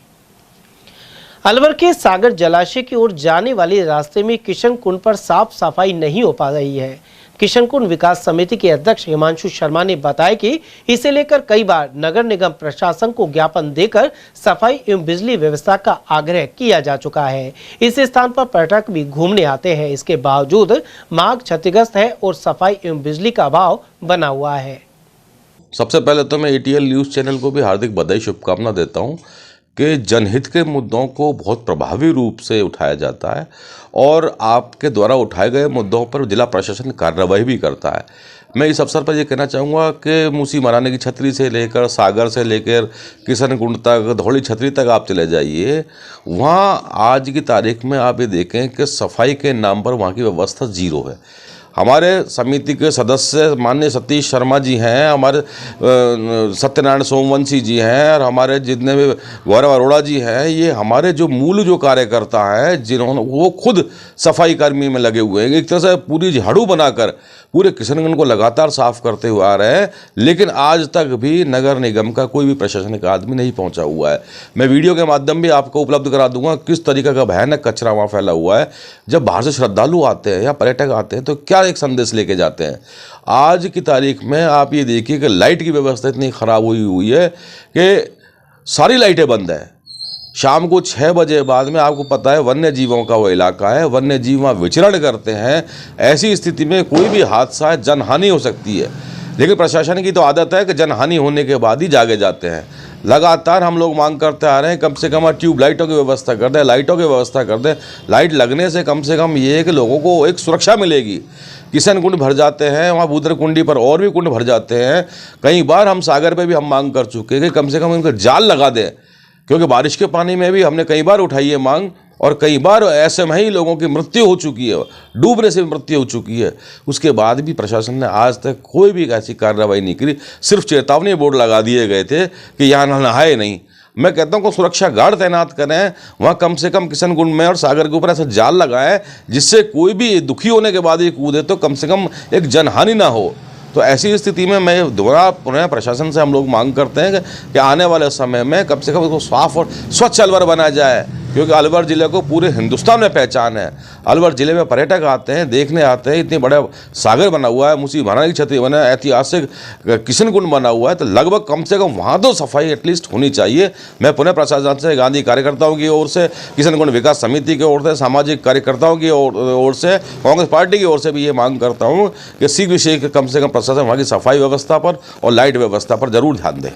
अलवर के सागर जलाशय की ओर जाने वाले रास्ते में किशन कुंड पर साफ सफाई नहीं हो पा रही है। किशन कुंड विकास समिति के अध्यक्ष हिमांशु शर्मा ने बताया कि इसे लेकर कई बार नगर निगम प्रशासन को ज्ञापन देकर सफाई एवं बिजली व्यवस्था का आग्रह किया जा चुका है। इस स्थान पर पर्यटक भी घूमने आते हैं। इसके बावजूद मार्ग क्षतिग्रस्त है और सफाई एवं बिजली का अभाव बना हुआ है। सबसे पहले तो मैं ATL न्यूज़ चैनल को भी हार्दिक बधाई शुभकामना देता हूं कि जनहित के मुद्दों को बहुत प्रभावी रूप से उठाया जाता है और आपके द्वारा उठाए गए मुद्दों पर जिला प्रशासन कार्रवाई भी करता है। मैं इस अवसर पर यह कहना चाहूँगा कि मूसी महारानी की छतरी से लेकर सागर से लेकर किशन कुंड तक, धौली छतरी तक आप चले जाइए, वहाँ आज की तारीख में आप ये देखें कि सफाई के नाम पर वहाँ की व्यवस्था जीरो है। हमारे समिति के सदस्य माननीय सतीश शर्मा जी हैं, हमारे सत्यनारायण सोमवंशी जी हैं और हमारे जितने भी गौरव अरोड़ा जी हैं, ये हमारे जो मूल जो कार्यकर्ता हैं जिन्होंने वो खुद सफाई कर्मी में लगे हुए हैं। एक तरह से पूरी झाड़ू बनाकर पूरे किशनगंज को लगातार साफ करते हुए आ रहे हैं, लेकिन आज तक भी नगर निगम का कोई भी प्रशासनिक आदमी नहीं पहुंचा हुआ है। मैं वीडियो के माध्यम भी आपको उपलब्ध करा दूंगा किस तरीके का भयानक कचरा वहाँ फैला हुआ है। जब बाहर से श्रद्धालु आते हैं या पर्यटक आते हैं तो क्या एक संदेश लेके जाते हैं। आज की तारीख में आप ये देखिए कि लाइट की व्यवस्था इतनी ख़राब हुई है कि सारी लाइटें बंद हैं। शाम को 6 बजे बाद में आपको पता है वन्य जीवों का वो इलाका है, वन्य जीव वहाँ विचरण करते हैं। ऐसी स्थिति में कोई भी हादसा है, जनहानि हो सकती है, लेकिन प्रशासन की तो आदत है कि जनहानि होने के बाद ही जागे जाते हैं। लगातार हम लोग मांग करते आ रहे हैं कम से कम ट्यूब लाइटों की व्यवस्था कर दें, लाइटों की व्यवस्था कर दें। लाइट लगने से कम ये है कि लोगों को एक सुरक्षा मिलेगी। किशन कुंड भर जाते हैं, वहाँ बूदर कुंडी पर और भी कुंड भर जाते हैं। कई बार हम सागर पे भी हम मांग कर चुके हैं कि कम से कम उनको जाल लगा दें, क्योंकि बारिश के पानी में भी हमने कई बार उठाई है मांग और कई बार ऐसे में ही लोगों की मृत्यु हो चुकी है, डूबने से मृत्यु हो चुकी है। उसके बाद भी प्रशासन ने आज तक कोई भी ऐसी कार्रवाई नहीं करी। सिर्फ चेतावनी बोर्ड लगा दिए गए थे कि यहाँ नहाए नहीं। मैं कहता हूँ को सुरक्षा गार्ड तैनात करें वहाँ, कम से कम किशन कुंड में और सागर के ऊपर ऐसा जाल लगाएं जिससे कोई भी दुखी होने के बाद ये कूदे तो कम से कम एक जनहानि ना हो। तो ऐसी स्थिति में मैं दोबारा पुनः प्रशासन से हम लोग मांग करते हैं कि आने वाले समय में कम से कम इसको साफ और स्वच्छ अलवर बनाया जाए, क्योंकि अलवर ज़िले को पूरे हिंदुस्तान में पहचान है। अलवर ज़िले में पर्यटक आते हैं, देखने आते हैं। इतने बड़ा सागर बना हुआ है, मूसी महारानी की छतरी बना है, ऐतिहासिक किशन कुंड बना हुआ है, तो लगभग कम से कम वहाँ तो सफाई एटलीस्ट होनी चाहिए। मैं पुनः प्रशासन से, गांधी कार्यकर्ताओं की ओर से, किशन कुंड विकास समिति की ओर से, सामाजिक कार्यकर्ताओं की ओर से, कांग्रेस पार्टी की ओर से भी ये मांग करता हूँ कि शीघ्र से कम से कम प्रशासन वहाँ की सफाई व्यवस्था पर और लाइट व्यवस्था पर जरूर ध्यान दें।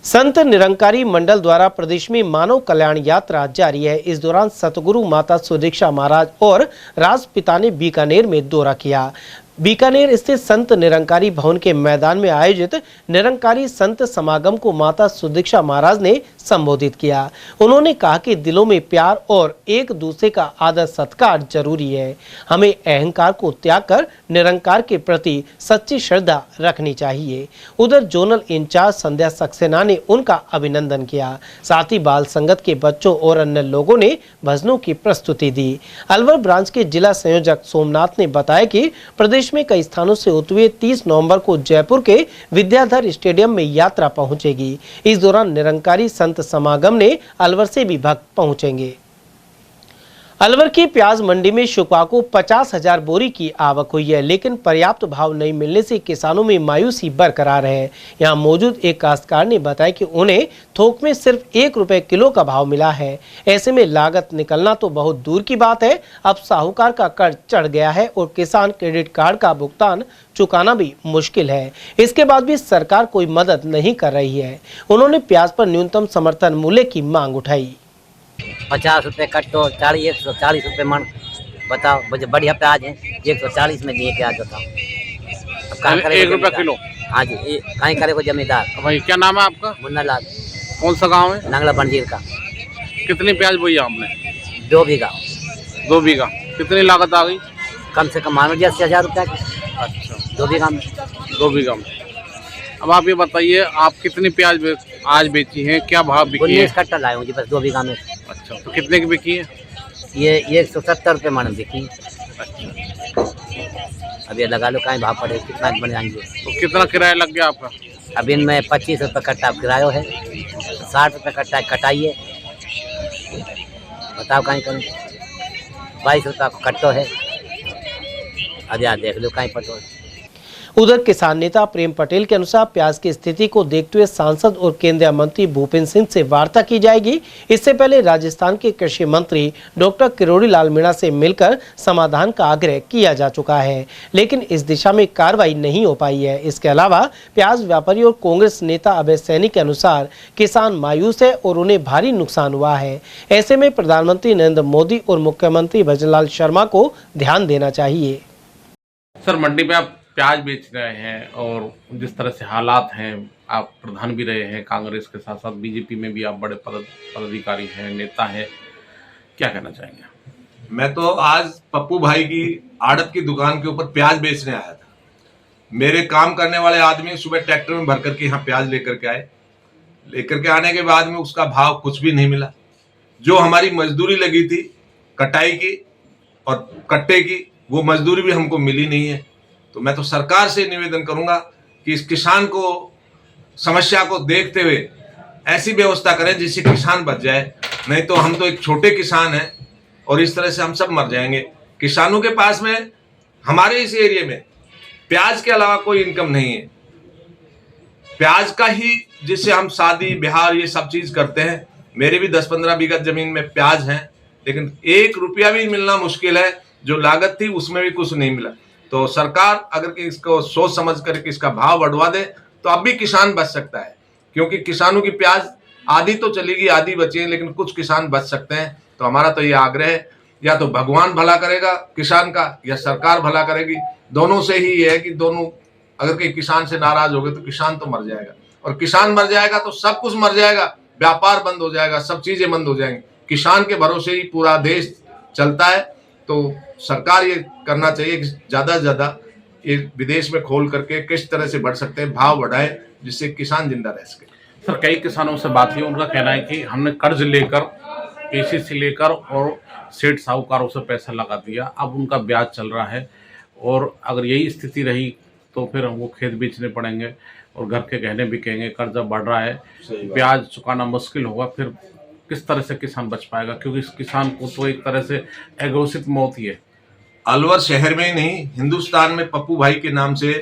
संत निरंकारी मंडल द्वारा प्रदेश में मानव कल्याण यात्रा जारी है। इस दौरान सतगुरु माता सुदीक्षा महाराज और राजपिता ने बीकानेर में दौरा किया। बीकानेर स्थित संत निरंकारी भवन के मैदान में आयोजित निरंकारी संत समागम को माता सुदीक्षा महाराज ने संबोधित किया। उन्होंने कहा कि दिलों में प्यार और एक दूसरे का आदर सत्कार जरूरी है। हमें अहंकार को त्याग कर निरंकार के प्रति सच्ची श्रद्धा रखनी चाहिए। उधर जोनल इंचार्ज संध्या सक्सेना ने उनका अभिनंदन किया। साथ ही बाल संगत के बच्चों और अन्य लोगों ने भजनों की प्रस्तुति दी। अलवर ब्रांच के जिला संयोजक सोमनाथ ने बताया कि प्रदेश में कई स्थानों से होते हुए 30 नवंबर को जयपुर के विद्याधर स्टेडियम में यात्रा पहुंचेगी। इस दौरान निरंकारी संत समागम ने अलवर से भी भक्त पहुंचेंगे। अलवर की प्याज मंडी में शुक्रवार को 50,000 बोरी की आवक हुई है, लेकिन पर्याप्त भाव नहीं मिलने से किसानों में मायूसी बरकरार है। यहां मौजूद एक काश्तकार ने बताया कि उन्हें थोक में सिर्फ 1 रुपए किलो का भाव मिला है। ऐसे में लागत निकलना तो बहुत दूर की बात है, अब साहूकार का कर्ज चढ़ गया है और किसान क्रेडिट कार्ड का भुगतान चुकाना भी मुश्किल है। इसके बाद भी सरकार कोई मदद नहीं कर रही है। उन्होंने प्याज पर न्यूनतम समर्थन मूल्य की मांग उठाई। 50 रुपए कट्टो, 140 रुपए मन। बताओ, बढ़िया प्याज है, 140 में दिए प्याज। बताओ अब 1 रुपया किलो। हाँ जी, कहीं करे को जमींदार। भाई क्या नाम है आपका? मुन्ना लाल। कौन सा गांव है? नंगला बंजीर का। कितनी प्याज बोई आपने? 2 बीघा। 2 बीघा। कितनी लागत आ गई? कम से कम मान लीजिए 80,000 रुपया की। अच्छा, 2 बीघा में। 2 बीघा में। अब आप ये बताइए, आप कितनी प्याज आज बेची है, क्या भाव बिकी है? 19 कट्टा लाए हूँ जी, बस 2 बीघा में। अच्छा, तो कितने की बिकी है? ये 170 रुपये मन बिकी। अच्छा, अब ये लगा लो कहीं भाव पड़े, कितना बन जाएंगे। तो कितना किराया लग गया आपका? अब इनमें 25 रुपये कट्टा किराया है, 60 रुपये कट्टा कटाई है। बताओ कहीं करें, 22 रुपये कट्टो है। अब यार देख लो कहीं पटो। उधर किसान नेता प्रेम पटेल के अनुसार प्याज की स्थिति को देखते हुए सांसद और केंद्रीय मंत्री भूपेंद्र सिंह से वार्ता की जाएगी। इससे पहले राजस्थान के कृषि मंत्री डॉक्टर किरोड़ी लाल मीणा से मिलकर समाधान का आग्रह किया जा चुका है, लेकिन इस दिशा में कार्रवाई नहीं हो पाई है। इसके अलावा प्याज व्यापारी और कांग्रेस नेता अभय सैनी के अनुसार किसान मायूस है और उन्हें भारी नुकसान हुआ है। ऐसे में प्रधानमंत्री नरेंद्र मोदी और मुख्यमंत्री भजनलाल शर्मा को ध्यान देना चाहिए। सर, मंडी में आप प्याज बेच रहे हैं और जिस तरह से हालात हैं, आप प्रधान भी रहे हैं कांग्रेस के साथ साथ बीजेपी में भी आप बड़े पदाधिकारी हैं, नेता हैं, क्या कहना चाहेंगे? मैं तो आज पप्पू भाई की आड़त की दुकान के ऊपर प्याज बेचने आया था। मेरे काम करने वाले आदमी सुबह ट्रैक्टर में भर करके यहाँ प्याज लेकर के आए। लेकर के आने के बाद में उसका भाव कुछ भी नहीं मिला। जो हमारी मजदूरी लगी थी कटाई की और कट्टे की, वो मजदूरी भी हमको मिली नहीं है। तो मैं तो सरकार से निवेदन करूंगा कि इस किसान को समस्या को देखते हुए ऐसी व्यवस्था करें जिससे किसान बच जाए। नहीं तो हम तो एक छोटे किसान हैं और इस तरह से हम सब मर जाएंगे। किसानों के पास में हमारे इस एरिया में प्याज के अलावा कोई इनकम नहीं है। प्याज का ही जिससे हम शादी ब्याह ये सब चीज करते हैं। मेरे भी 10-15 बीघा जमीन में प्याज है, लेकिन 1 रुपया भी मिलना मुश्किल है। जो लागत थी उसमें भी कुछ नहीं मिला। तो सरकार अगर कि इसको सोच समझ करके इसका भाव बढ़वा दे तो अब भी किसान बच सकता है, क्योंकि किसानों की प्याज आधी तो चलेगी, आधी बची है, लेकिन कुछ किसान बच सकते हैं। तो हमारा तो ये आग्रह है, या तो भगवान भला करेगा किसान का या सरकार भला करेगी। दोनों से ही है कि दोनों अगर कि किसान से नाराज हो गए तो किसान तो मर जाएगा, और किसान मर जाएगा तो सब कुछ मर जाएगा, व्यापार बंद हो जाएगा, सब चीजें बंद हो जाएंगी। किसान के भरोसे ही पूरा देश चलता है। तो सरकार ये करना चाहिए कि ज्यादा से ज्यादा ये विदेश में खोल करके किस तरह से बढ़ सकते हैं, भाव बढ़ाए, जिससे किसान जिंदा रह सके। सर, कई किसानों से बात हुई, उनका कहना है कि हमने कर्ज लेकर केसीसी लेकर और सेठ साहूकारों से पैसा लगा दिया, अब उनका ब्याज चल रहा है और अगर यही स्थिति रही तो फिर हमको खेत बेचने पड़ेंगे और घर के गहने बिकेंगे, कर्जा बढ़ रहा है, ब्याज चुकाना मुश्किल होगा। फिर किस तरह से किसान बच पाएगा, क्योंकि इस किसान को तो एक तरह से अघोषित मौत ही है। अलवर शहर में ही नहीं, हिंदुस्तान में पप्पू भाई के नाम से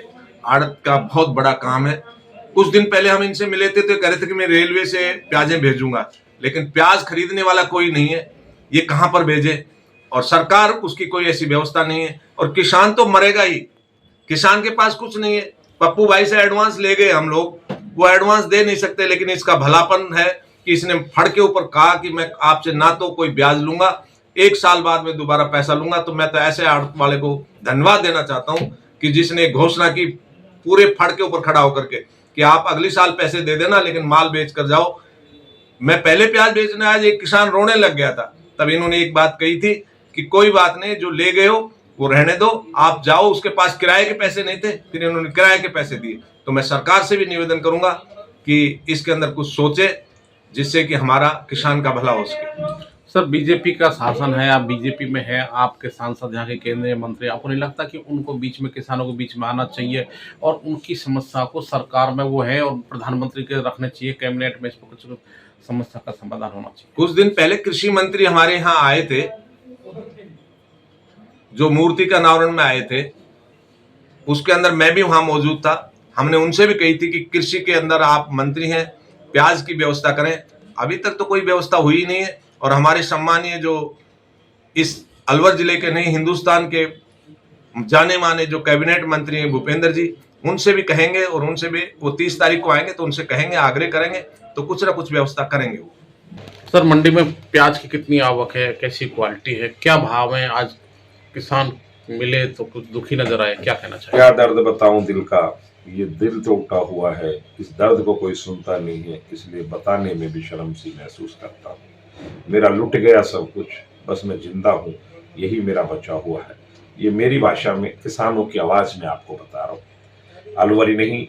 आड़त का बहुत बड़ा काम है। कुछ दिन पहले हम इनसे मिले थे तो कह रहे थे कि मैं रेलवे से प्याजें भेजूंगा, लेकिन प्याज खरीदने वाला कोई नहीं है। ये कहां पर भेजे, और सरकार उसकी कोई ऐसी व्यवस्था नहीं है, और किसान तो मरेगा ही। किसान के पास कुछ नहीं है। पप्पू भाई से एडवांस ले गए हम लोग, वो एडवांस दे नहीं सकते, लेकिन इसका भलापन है कि इसने फड़ के ऊपर कहा कि मैं आपसे ना तो कोई ब्याज लूंगा, 1 साल बाद में दोबारा पैसा लूंगा। तो मैं तो ऐसे आड़त वाले को धन्यवाद देना चाहता हूं कि जिसने घोषणा की पूरे फड़ के ऊपर खड़ा होकर के कि आप अगली साल पैसे दे देना, लेकिन माल बेच कर जाओ। मैं पहले प्याज बेचने आज एक किसान रोने लग गया था, तब इन्होंने एक बात कही थी कि कोई बात नहीं, जो ले गए हो वो रहने दो, आप जाओ। उसके पास किराए के पैसे नहीं थे, फिर इन्होंने किराए के पैसे दिए। तो मैं सरकार से भी निवेदन करूंगा कि इसके अंदर कुछ सोचे, जिससे कि हमारा किसान का भला हो सके। सर, बीजेपी का शासन है, आप बीजेपी में हैं, आपके सांसद यहाँ के केंद्रीय मंत्री, आपको नहीं लगता कि उनको बीच में, किसानों को बीच में आना चाहिए और उनकी समस्या को सरकार में वो है और प्रधानमंत्री के रखने चाहिए, कैबिनेट में इस पर कुछ समस्या का समाधान होना चाहिए? कुछ दिन पहले कृषि मंत्री हमारे यहाँ आए थे जो मूर्ति का अनावरण में आए थे, उसके अंदर मैं भी वहां मौजूद था। हमने उनसे भी कही थी कि कृषि के अंदर आप मंत्री हैं, प्याज की व्यवस्था करें। अभी तक तो कोई व्यवस्था हुई नहीं है। और हमारे सम्मानीय जो इस अलवर जिले के नहीं, हिंदुस्तान के जाने माने जो कैबिनेट मंत्री हैं भूपेंद्र जी, उनसे भी कहेंगे, और उनसे भी वो 30 तारीख को आएंगे तो उनसे कहेंगे, आग्रह करेंगे, तो कुछ ना कुछ व्यवस्था करेंगे वो। सर, मंडी में प्याज की कितनी आवक है, कैसी क्वालिटी है, क्या भाव है? आज किसान मिले तो कुछ दुखी नजर आए, क्या कहना चाहिए? क्या दर्द बताऊं दिल का, ये दिल तो उठा हुआ है। इस दर्द को कोई सुनता नहीं है, इसलिए बताने में भी शर्म सी महसूस करता हूँ। मेरा लुट गया सब कुछ, बस मैं जिंदा हूँ, यही मेरा बचा हुआ है। ये मेरी भाषा में किसानों की आवाज में आपको बता रहा हूँ। अलवर ही नहीं,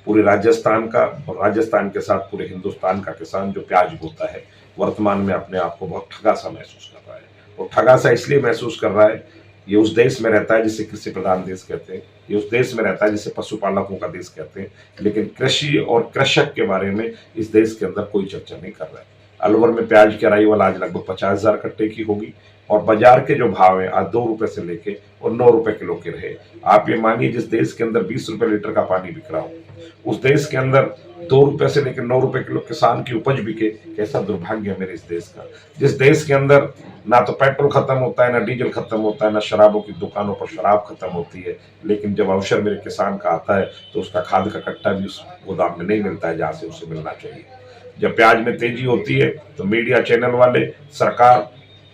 पूरे राजस्थान का और राजस्थान के साथ पूरे हिंदुस्तान का किसान जो प्याज बोता है, वर्तमान में अपने आप को बहुत ठगा सा महसूस कर रहा है। और ठगा सा इसलिए महसूस कर रहा है, ये उस देश में रहता है जिसे कृषि प्रधान देश कहते हैं, ये उस देश में रहता है जिसे पशुपालकों का देश कहते हैं, लेकिन कृषि और कृषक के बारे में इस देश के अंदर कोई चर्चा नहीं कर रहा है। अलवर में प्याज की अराइवल आज लगभग 50,000 कट्टे की होगी, और बाजार के जो भाव हैं आज 2 रुपए से लेके और 9 रुपए किलो के रहे। आप ये मानिए, जिस देश के अंदर 20 रुपए लीटर का पानी बिक रहा हो, उस देश के अंदर 2 रुपए से लेकर 9 रुपए किलो किसान की उपज बिके, कैसा दुर्भाग्य है मेरे इस देश का। जिस देश के अंदर ना तो पेट्रोल खत्म होता है, ना डीजल खत्म होता है, ना शराबों की दुकानों पर शराब खत्म होती है, लेकिन जब अवसर मेरे किसान का आता है तो उसका खाद का कट्टा भी उस गोदाम में नहीं मिलता है जहाँ से उसे मिलना चाहिए। जब प्याज में तेजी होती है तो मीडिया चैनल वाले, सरकार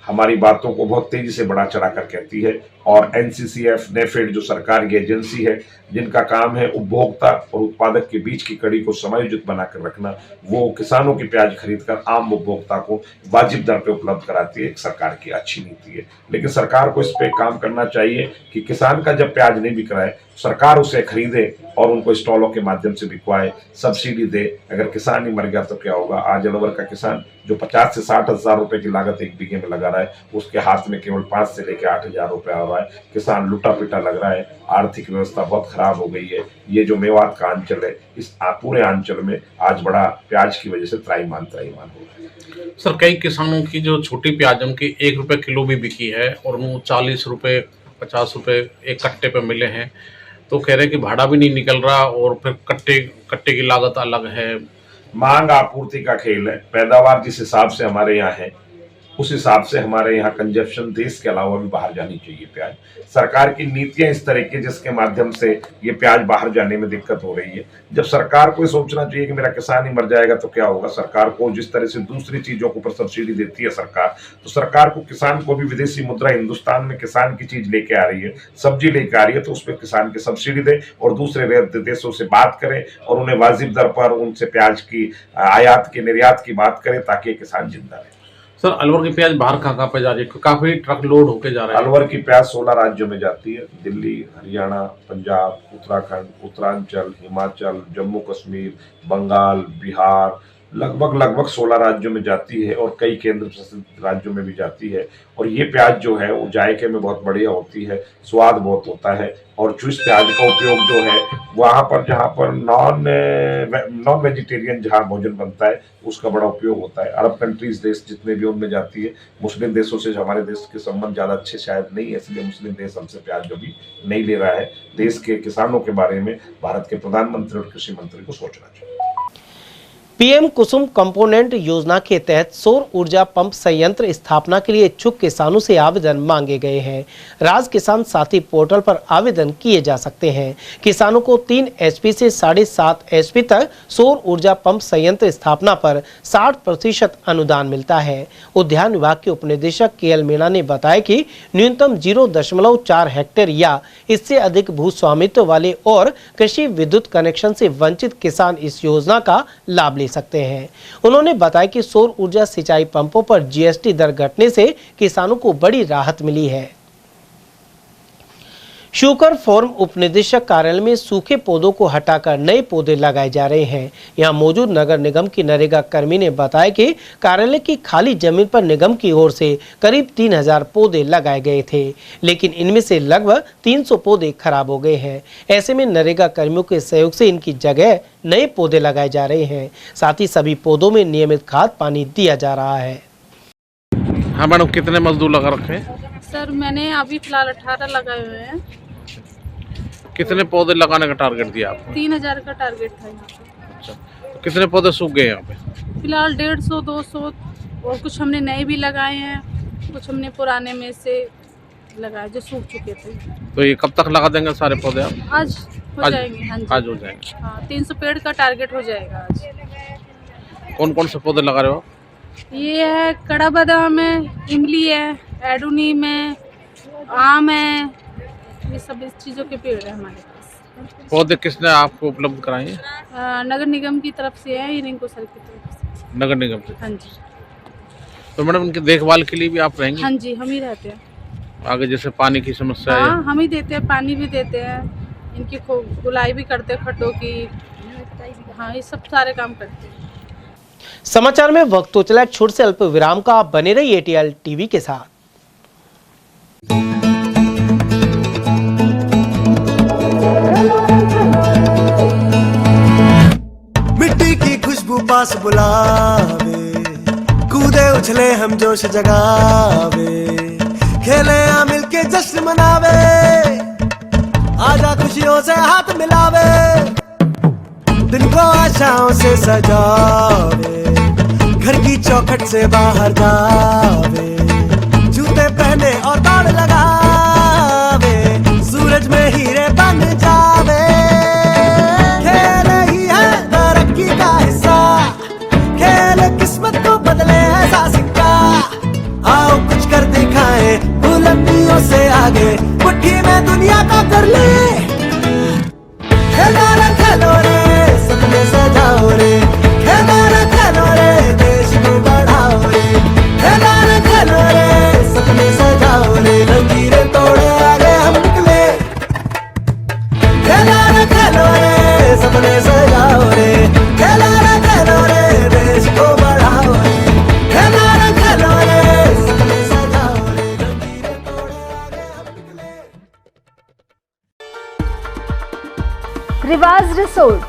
हमारी बातों को बहुत तेजी से बढ़ा चढ़ा कर कहती है, और एनसीसीएफ, नेफेड जो सरकार की एजेंसी है जिनका काम है उपभोक्ता और उत्पादक के बीच की कड़ी को समायोजित बनाकर रखना, वो किसानों की प्याज खरीदकर आम उपभोक्ता को वाजिब दर पे उपलब्ध कराती है। एक सरकार की अच्छी नीति है, लेकिन सरकार को इस पे काम करना चाहिए कि किसान का जब प्याज नहीं बिक रहा है, सरकार उसे खरीदे और उनको स्टॉलों के माध्यम से बिकवाए, सब्सिडी दे। अगर किसान ही मर गया तो क्या होगा? आज अलवर का किसान जो 50 से 60 हजार रुपए की लागत एक बीघे में लगा रहा है, उसके हाथ में केवल 5 से लेकर 8 हजार रुपए आ रहा है। किसान लुटा पिटा लग रहा है, आर्थिक व्यवस्था बहुत खराब हो गई है। ये जो मेवात का अंचल है, इस पूरे अंचल में आज बड़ा प्याज की वजह से त्राईमान हो रहा है। सर, कई किसानों की जो छोटी प्याजम की 1 रुपए किलो भी बिकी है और वो 40 रुपए 50 रुपए एक कट्टे पे मिले हैं, तो कह रहे कि भाड़ा भी नहीं निकल रहा और फिर कट्टे की लागत अलग है। मांग आपूर्ति का खेल है। पैदावार जिस हिसाब से हमारे यहाँ है, उस हिसाब से हमारे यहाँ कंजप्शन देश के अलावा भी बाहर जानी चाहिए प्याज। सरकार की नीतियां इस तरह की जिसके माध्यम से ये प्याज बाहर जाने में दिक्कत हो रही है। जब सरकार को सोचना चाहिए कि मेरा किसान ही मर जाएगा तो क्या होगा। सरकार को जिस तरह से दूसरी चीजों के ऊपर सब्सिडी देती है सरकार, तो सरकार को किसान को भी विदेशी मुद्रा हिंदुस्तान में किसान की चीज लेके आ रही है, सब्जी लेके आ रही है, तो उस पर किसान की सब्सिडी दे और दूसरे देशों से बात करें और उन्हें वाजिब दर पर उनसे प्याज की आयात की निर्यात की बात करें ताकि किसान जिंदा रहे। सर, अलवर की प्याज बाहर कहाँ पे जा रही है? काफी ट्रक लोड होके जा रहा है। अलवर की प्याज 16 राज्यों में जाती है। दिल्ली, हरियाणा, पंजाब, उत्तराखंड, उत्तरांचल, हिमाचल, जम्मू कश्मीर, बंगाल, बिहार, लगभग 16 राज्यों में जाती है और कई केंद्र शासित राज्यों में भी जाती है। और ये प्याज जो है वो जायके में बहुत बढ़िया होती है, स्वाद बहुत होता है। और जो इस प्याज का उपयोग जो है वहाँ पर जहाँ पर नॉन वेजिटेरियन जहाँ भोजन बनता है उसका बड़ा उपयोग होता है। अरब कंट्रीज देश जितने भी उनमें जाती है। मुस्लिम देशों से हमारे देश के संबंध ज़्यादा अच्छे शायद नहीं है, इसलिए मुस्लिम देश हमसे प्याज जो भी नहीं ले रहा है। देश के किसानों के बारे में भारत के प्रधानमंत्री और कृषि मंत्री को सोचना चाहिए। पीएम कुसुम कंपोनेंट योजना के तहत सौर ऊर्जा पंप संयंत्र स्थापना के लिए इच्छुक किसानों से आवेदन मांगे गए हैं। राज किसान साथी पोर्टल पर आवेदन किए जा सकते हैं। किसानों को 3 HP से 7.5 HP तक सौर ऊर्जा पंप संयंत्र स्थापना पर 60% अनुदान मिलता है। उद्यान विभाग के उपनिदेशक KL मीणा ने बताया कि न्यूनतम 0.4 हेक्टेयर या इससे अधिक भू स्वामित्व वाले और कृषि विद्युत कनेक्शन से वंचित किसान इस योजना का लाभ सकते हैं। उन्होंने बताया कि सौर ऊर्जा सिंचाई पंपों पर GST दर घटने से किसानों को बड़ी राहत मिली है। शुकर फॉर्म उपनिदेशक कार्यालय में सूखे पौधों को हटाकर नए पौधे लगाए जा रहे हैं। यहां मौजूद नगर निगम की नरेगा कर्मी ने बताया कि कार्यालय की खाली जमीन पर निगम की ओर से करीब 3000 पौधे लगाए गए थे, लेकिन इनमें से लगभग 300 पौधे खराब हो गए हैं। ऐसे में नरेगा कर्मियों के सहयोग से इनकी जगह नए पौधे लगाए जा रहे हैं। साथ ही सभी पौधों में नियमित खाद पानी दिया जा रहा है। हाँ मैडम, कितने मजदूर लगा रखे हैं? सर मैंने अभी फिलहाल 18 लगाए हुए हैं। कितने पौधे लगाने का टारगेट दिया आपको? 3000 का टारगेट था यहाँ पे। अच्छा, तो कितने पौधे सूख गए यहाँ पे? फिलहाल 150 200 और कुछ हमने नए भी लगाए हैं, कुछ हमने पुराने में से लगाए जो सूख चुके थे। तो ये कब तक लगा देंगे सारे पौधे आप? आज हो जाएंगे। हाँ जी, आज हो जाएंगे। हाँ 300 पेड़ का टारगेट हो जाएगा आज। कौन कौन से पौधे लगा रहे हो? ये है कड़ा बादाम है, इमली है, एडोनीम है, आम है, ये सब इस चीज़ों के पेड़ है हमारे पास। पौधे किसने आपको उपलब्ध कराए हैं? नगर निगम की तरफ से है, रिंको सर की तरफ से। नगर निगम से? हाँ जी। तो मैडम इनकी देखभाल के लिए भी आप रहेंगे? हाँ जी, हम ही रहते हैं। आगे जैसे पानी की समस्या है? हाँ हम ही देते हैं, पानी भी देते हैं, इनकी गुलाई भी करते हैं, खड्डों की, हाँ ये सब सारे काम करते हैं। समाचार में वक्त तो चला एक छोटे से अल्प विराम का, आप बने रहिए ATL टीवी के साथ। मिट्टी की खुशबू पास बुलावे, कूदे उछले हम जोश जगावे, खेले आ मिलके जश्न मनावे, आजा खुशियों से हाथ मिलावे, दिन को आशाओं से सजावे, घर की चौखट से बाहर जावे, जूते पहने और दौड़ लगावे, सूरज में हीरे बन जावे, खेल ही है तरक्की का हिस्सा, खेल किस्मत को बदले ऐसा सिक्का, आओ कुछ कर दिखाए बुलंदियों से आगे, मुट्ठी में दुनिया का कर ले, खेलो रे खेलो रे सपने सजाओ रे, खेलो रे खेलो रे देश को बढ़ाओ रे, खेलो रे सपने सजाओ रे, लकीरें तोड़े आगे हम निकले, खेलो रे सपने सजाओ रे, खेलो रे देश को बढ़ाओ रे, खेलो रे सपने सजाओ रे, लकीरें तोड़े आगे हम निकले। रिवाज रिसोर्ट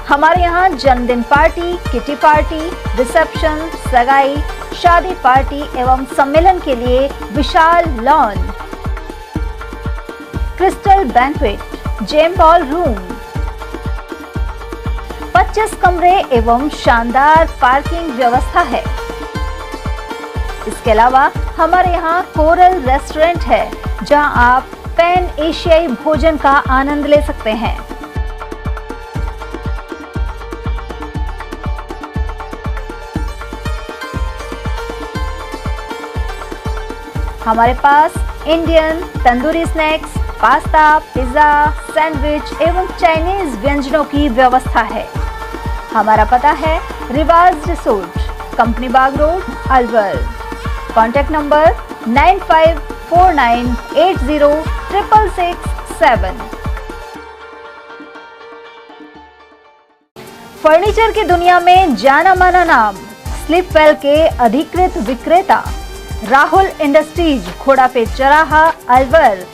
हमारे यहाँ जन्मदिन पार्टी, किटी पार्टी, रिसेप्शन, सगाई, शादी पार्टी एवं सम्मेलन के लिए विशाल lawn, crystal banquet, gem ballroom, 25 कमरे एवं शानदार पार्किंग व्यवस्था है। इसके अलावा हमारे यहाँ कोरल रेस्टोरेंट है, जहां आप पैन एशियाई भोजन का आनंद ले सकते हैं। हमारे पास Indian, tandoori snacks, pasta, pizza, sandwich एवं चाइनीज व्यंजनों की व्यवस्था है। हमारा पता है Riwaj resort, Company Bagh road, Alwar. Contact number 9549806667। Furniture की दुनिया में जाना माना नाम स्लीपवेल के अधिकृत विक्रेता राहुल इंडस्ट्रीज, घोड़ाफेट चौराहा, अलवर।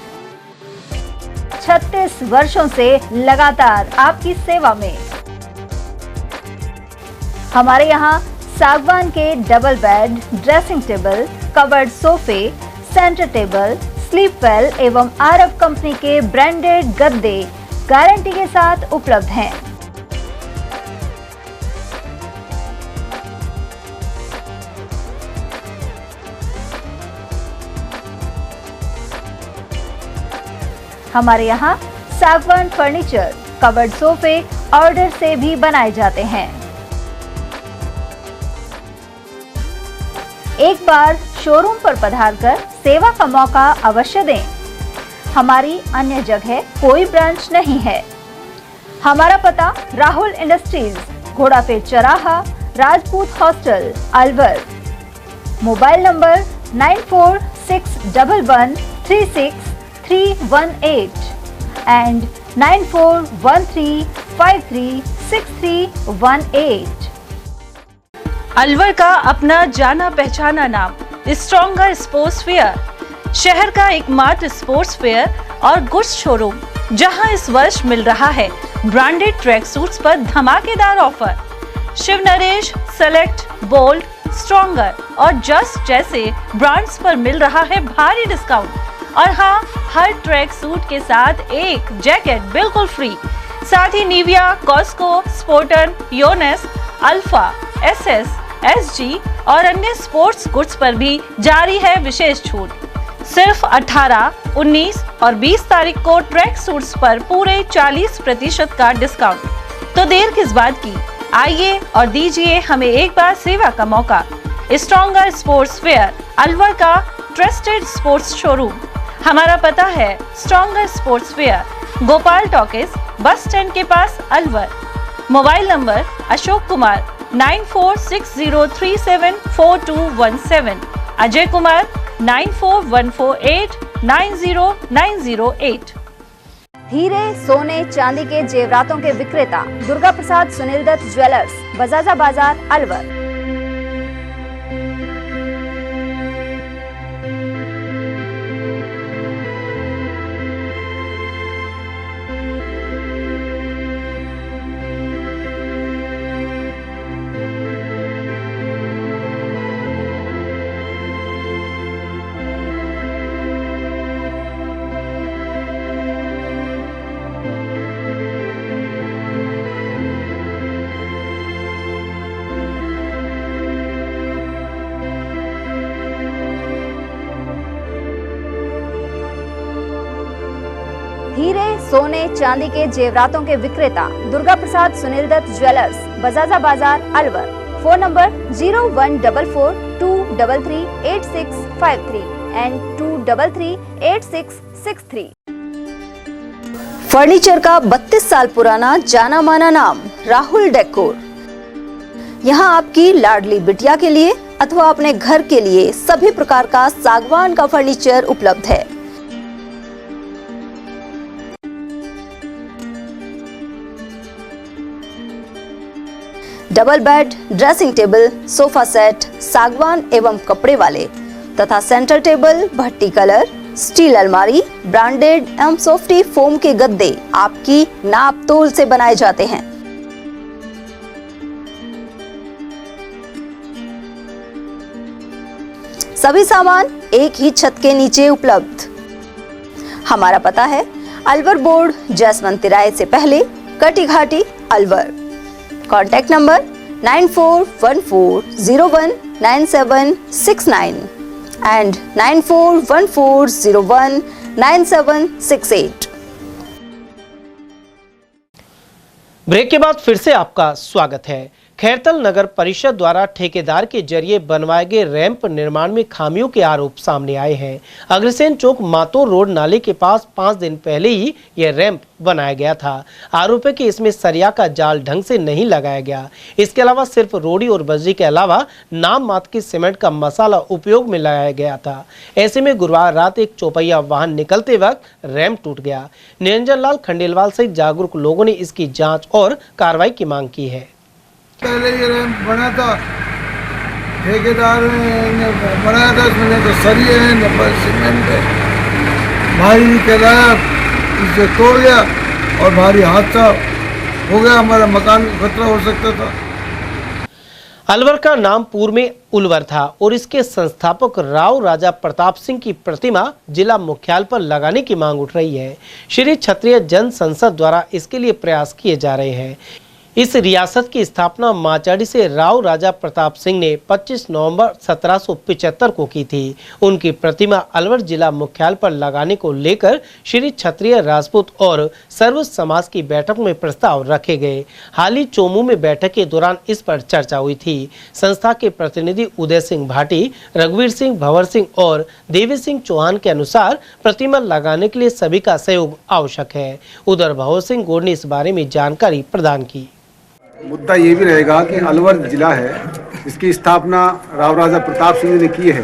36 वर्षों से लगातार आपकी सेवा में। हमारे यहाँ सागवान के double bed, dressing table, covered सोफे, सेंटर टेबल, स्लीपवेल एवं आरब कंपनी के ब्रांडेड गद्दे गारंटी के साथ उपलब्ध हैं। हमारे यहाँ सागवान फर्नीचर, कवर्ड सोफे ऑर्डर से भी बनाए जाते हैं। एक बार शोरूम पर पधारकर सेवा का मौका अवश्य दें। हमारी अन्य जगह कोई ब्रांच नहीं है। हमारा पता राहुल इंडस्ट्रीज, घोड़ाफेट चौराहा, Rajput hostel, Alwar. Mobile number 9461136318 and 9413536318। Alwar का अपना जाना पहचाना नाम स्ट्रॉन्गर स्पोर्ट्स फेयर, शहर का एकमात्र स्पोर्ट्स फेयर और गुड्स शोरूम, जहां इस वर्ष मिल रहा है ब्रांडेड ट्रैक सूट्स पर धमाकेदार offer. Shiv Naresh, select, bolt, stronger और जस्ट जैसे ब्रांड्स पर मिल रहा है भारी डिस्काउंट। और हाँ, हर ट्रैक सूट के साथ एक जैकेट बिल्कुल फ्री। साथ ही निविया, कॉस्को, स्पोर्टन, योनेस, अल्फा, एसएस, एसजी और अन्य स्पोर्ट्स गुड्स पर भी जारी है विशेष छूट। सिर्फ 18, 19 और 20 तारीख को ट्रैक सूट्स पर पूरे 40% का डिस्काउंट। तो देर किस बात की, आइए और दीजिए हमें एक बार सेवा का मौका। स्ट्रॉन्गर स्पोर्ट्स वेयर, अलवर का ट्रस्टेड स्पोर्ट्स शोरूम। हमारा पता है stronger sports wear, Gopal talkies, bus stand के पास, अलवर। Mobile number Ashok Kumar 9460374217, Ajay Kumar 9414890908। हीरे, सोने, चांदी के जेवरातों के विक्रेता दुर्गा प्रसाद सुनील दत्त ज्वेलर्स, बजाजा बाजार, अलवर। हीरे, सोने, चांदी के जेवरातों के विक्रेता Durga Prasad Sunil Dutt jewellers, Bajaja Bazar, Alwar. Phone number 0144233853 and 2338663। Furniture का 32 साल पुराना जाना माना नाम राहुल डेकोर। यहाँ आपकी लाडली बिटिया के लिए अथवा अपने घर के लिए सभी प्रकार का सागवान का फर्नीचर उपलब्ध है। Double bed, dressing table, sofa set, सागवान एवं कपड़े वाले तथा सेंटर टेबल, भट्टी कलर, स्टील अलमारी, ब्रांडेड एवं सॉफ्टी फोम के गद्दे आपकी नाप तोल से बनाए जाते हैं। सभी सामान एक ही छत के नीचे उपलब्ध। हमारा पता है अलवर बोर्ड, जसवंत तिराहे से पहले, Kati Ghati, Alwar. Contact number 9414019769 and 9414019768। Break के बाद फिर से आपका स्वागत है। खैरतल नगर परिषद द्वारा ठेकेदार के जरिए बनवाए गए रैंप निर्माण में खामियों के आरोप सामने आए हैं। अग्रसेन चौक मातो रोड नाले के पास 5 दिन पहले ही यह रैंप बनाया गया था। आरोप है कि इसमें सरिया का जाल ढंग से नहीं लगाया गया। इसके अलावा सिर्फ रोड़ी और बजरी के अलावा नाम मात्र की सीमेंट का मसाला उपयोग में लगाया गया था। ऐसे में गुरुवार रात एक चौपहिया वाहन निकलते वक्त रैंप टूट गया। निरंजन लाल खंडेलवाल सहित जागरूक लोगों ने इसकी जाँच और कार्रवाई की मांग की है। पहले ये रैंप बना था, ठेकेदार ने बनाया था, इसमें तो सरिये हैं न सीमेंट है। भारी किराया इससे तोड़ गया और भारी हादसा हो गया, हमारा मकान को खतरा हो सकता था। अलवर का नाम पूर्व में उलवर था और इसके संस्थापक राव राजा प्रताप सिंह की प्रतिमा जिला मुख्यालय पर लगाने की मांग उठ रही है। श्री क्षत्रिय जन संसद द्वारा इसके लिए प्रयास किए जा रहे हैं। इस रियासत की स्थापना माचाड़ी से राव राजा प्रताप सिंह ने 25 नवंबर 1775 को की थी। उनकी प्रतिमा अलवर जिला मुख्यालय पर लगाने को लेकर श्री क्षत्रिय राजपूत और सर्व समाज की बैठक में प्रस्ताव रखे गए। हाल ही चोमू में बैठक के दौरान इस पर चर्चा हुई थी। संस्था के प्रतिनिधि उदय सिंह भाटी, रघुवीर सिंह, भंवर सिंह और देवी सिंह चौहान के अनुसार प्रतिमा लगाने के लिए सभी का सहयोग आवश्यक है। उधर भंवर सिंह गौड़ ने इस बारे में जानकारी प्रदान की। मुद्दा ये भी रहेगा कि अलवर जिला है, इसकी स्थापना राव राजा प्रताप सिंह ने की है,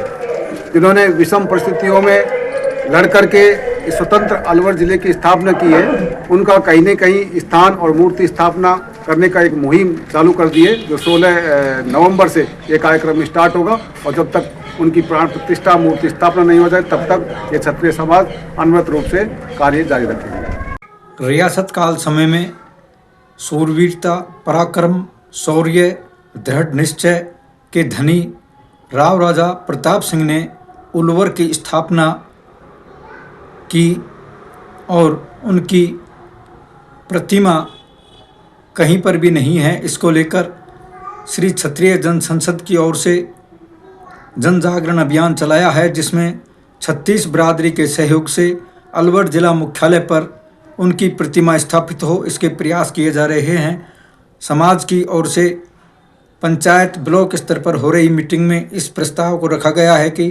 जिन्होंने विषम परिस्थितियों में लड़ करके इस स्वतंत्र अलवर जिले की स्थापना की है। उनका कहीं न कहीं स्थान और मूर्ति स्थापना करने का एक मुहिम चालू कर दी है, जो 16 नवंबर से ये कार्यक्रम स्टार्ट होगा और जब तक उनकी प्राण प्रतिष्ठा मूर्ति स्थापना नहीं हो जाए तब तक ये क्षत्रिय समाज अनवरत रूप से कार्य जारी रखेंगे। रियासत काल समय में सूरवीरता, पराक्रम, शौर्य, दृढ़ निश्चय के धनी राव राजा प्रताप सिंह ने उलवर की स्थापना की और उनकी प्रतिमा कहीं पर भी नहीं है। इसको लेकर श्री क्षत्रिय जन संसद की ओर से जन जागरण अभियान चलाया है, जिसमें 36 बिरादरी के सहयोग से अलवर जिला मुख्यालय पर उनकी प्रतिमा स्थापित हो, इसके प्रयास किए जा रहे हैं। समाज की ओर से पंचायत ब्लॉक स्तर पर हो रही मीटिंग में इस प्रस्ताव को रखा गया है कि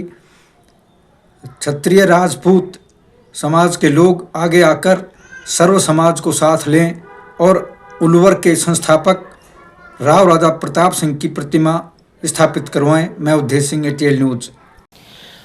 क्षत्रिय राजपूत समाज के लोग आगे आकर सर्व समाज को साथ लें और उलवर के संस्थापक राव राजा प्रताप सिंह की प्रतिमा स्थापित करवाएं। मैं उद्देश सिंह, ATL न्यूज।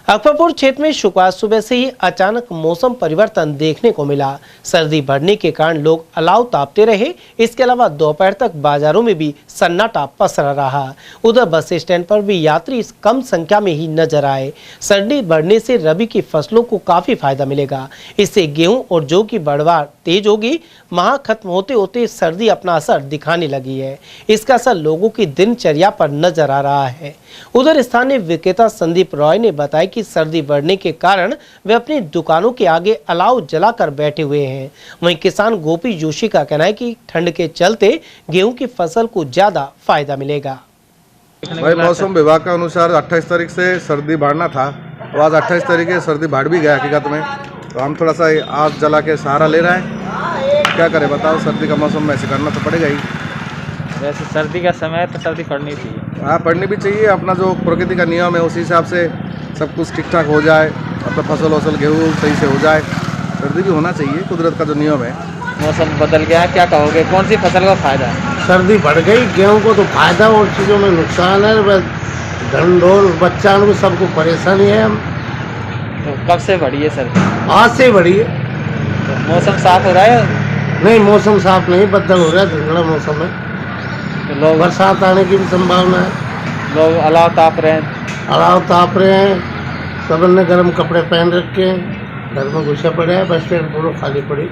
अकबरपुर क्षेत्र में शुक्रवार सुबह से ही अचानक मौसम परिवर्तन देखने को मिला। सर्दी बढ़ने के कारण लोग अलाव तापते रहे। इसके अलावा दोपहर तक बाजारों में भी सन्नाटा पसरा रहा। उधर बस स्टैंड पर भी यात्री कम संख्या में ही नजर आए। सर्दी बढ़ने से रबी की फसलों को काफी फायदा मिलेगा। इससे गेहूं और जौ की बढ़वार तेज होगी। माह खत्म होते होते सर्दी अपना असर दिखाने लगी है। इसका असर लोगों की दिनचर्या पर नजर आ रहा है। उधर स्थानीय विक्रेता संदीप रॉय ने बताया कि सर्दी बढ़ने के कारण वे अपनी दुकानों के आगे अलाव जलाकर बैठे हुए हैं। वहीं किसान गोपी जोशी का कहना है कि ठंड के चलते गेहूं की फसल को ज्यादा फायदा मिलेगा। भाई मौसम विभाग के अनुसार 28 तारीख से सर्दी बढ़ना था, तो आज 28 तारीख से सर्दी बढ़ भी गया हकीकत में। तो हम थोड़ा सा आग जला के सहारा ले रहे हैं। क्या करें बताओ, सर्दी का मौसम में ऐसे करना तो पड़ेगा ही। वैसे सर्दी का समय है तो सर्दी पड़नी चाहिए। हाँ, पड़नी भी चाहिए। अपना जो प्रकृति का नियम है उसी हिसाब से सब कुछ ठीक ठाक हो जाए, अपना फसल वसल गेहूँ सही से हो जाए। सर्दी भी होना चाहिए, कुदरत का जो नियम है। मौसम बदल गया है, क्या कहोगे, कौन सी फसल का फायदा है? सर्दी बढ़ गई, गेहूं को तो फायदा और चीज़ों में नुकसान है। ढंढोर बच्चा को सबको परेशानी है। हम तो कब से बढ़ी है सर्दी? आज से बढ़ी है। तो मौसम साफ हो रहा है? नहीं, मौसम साफ नहीं, बदल हो रहा है, धुंधला मौसम है। तो लोग बरसात आने की भी संभावना है। लोग अलाव ताप रहे हैं। अलाव ताप रहे हैं। सब ने गर्म कपड़े पहन रखे हैं, घर में घुसे पड़े हैं, बस स्टैंड पूरा खाली पड़ी।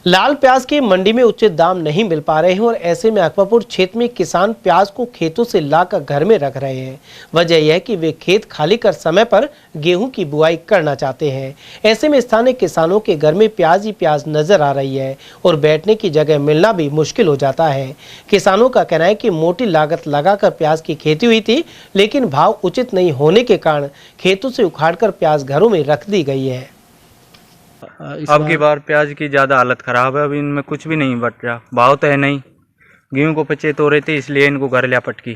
लाल प्याज की मंडी में उचित दाम नहीं मिल पा रहे हैं और ऐसे में अकबरपुर क्षेत्र में किसान प्याज को खेतों से लाकर घर में रख रहे हैं। वजह यह है कि वे खेत खाली कर समय पर गेहूं की बुआई करना चाहते हैं। ऐसे में स्थानीय किसानों के घर में प्याज ही प्याज नजर आ रही है और बैठने की जगह मिलना भी मुश्किल हो जाता है। किसानों का कहना है कि मोटी लागत लगाकर प्याज की खेती हुई थी, लेकिन भाव उचित नहीं होने के कारण खेतों से उखाड़कर प्याज घरों में रख दी गई है। अब की बार प्याज की ज़्यादा हालत ख़राब है। अभी इनमें कुछ भी नहीं बच रहा, भाव तो है नहीं। गेहूं को पचे तो रहे थे, इसलिए इनको घर लिया पटकी।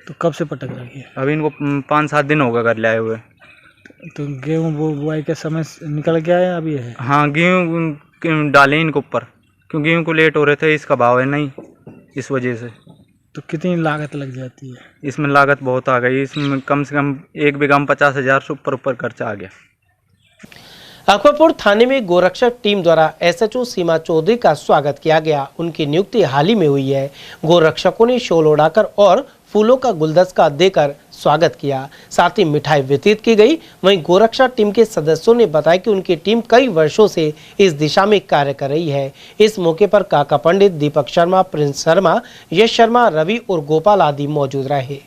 तो कब से पटक रही है? अभी इनको 5-7 दिन होगा घर लाए हुए। तो गेहूं बुआई के समय निकल गया है अभी है? हाँ, गेहूं डाले इनको ऊपर, क्योंकि गेहूं को लेट हो रहे थे, इसका भाव है नहीं, इस वजह से। तो कितनी लागत लग जाती है? इसमें लागत बहुत आ गई। इसमें कम से कम 1 बीघा में 50,000 से ऊपर खर्चा आ गया। अकबरपुर थाने में गोरक्षक टीम द्वारा SHO सीमा चौधरी का स्वागत किया गया। उनकी नियुक्ति हाल ही में हुई है। गोरक्षकों ने शॉल उड़ाकर और फूलों का गुलदस्ता देकर स्वागत किया, साथ ही मिठाई वितरित की गई। वहीं गोरक्षा टीम के सदस्यों ने बताया कि उनकी टीम कई वर्षों से इस दिशा में कार्य कर रही है। इस मौके पर काका पंडित, दीपक शर्मा, प्रिंस शर्मा, यश शर्मा, रवि और गोपाल आदि मौजूद रहे।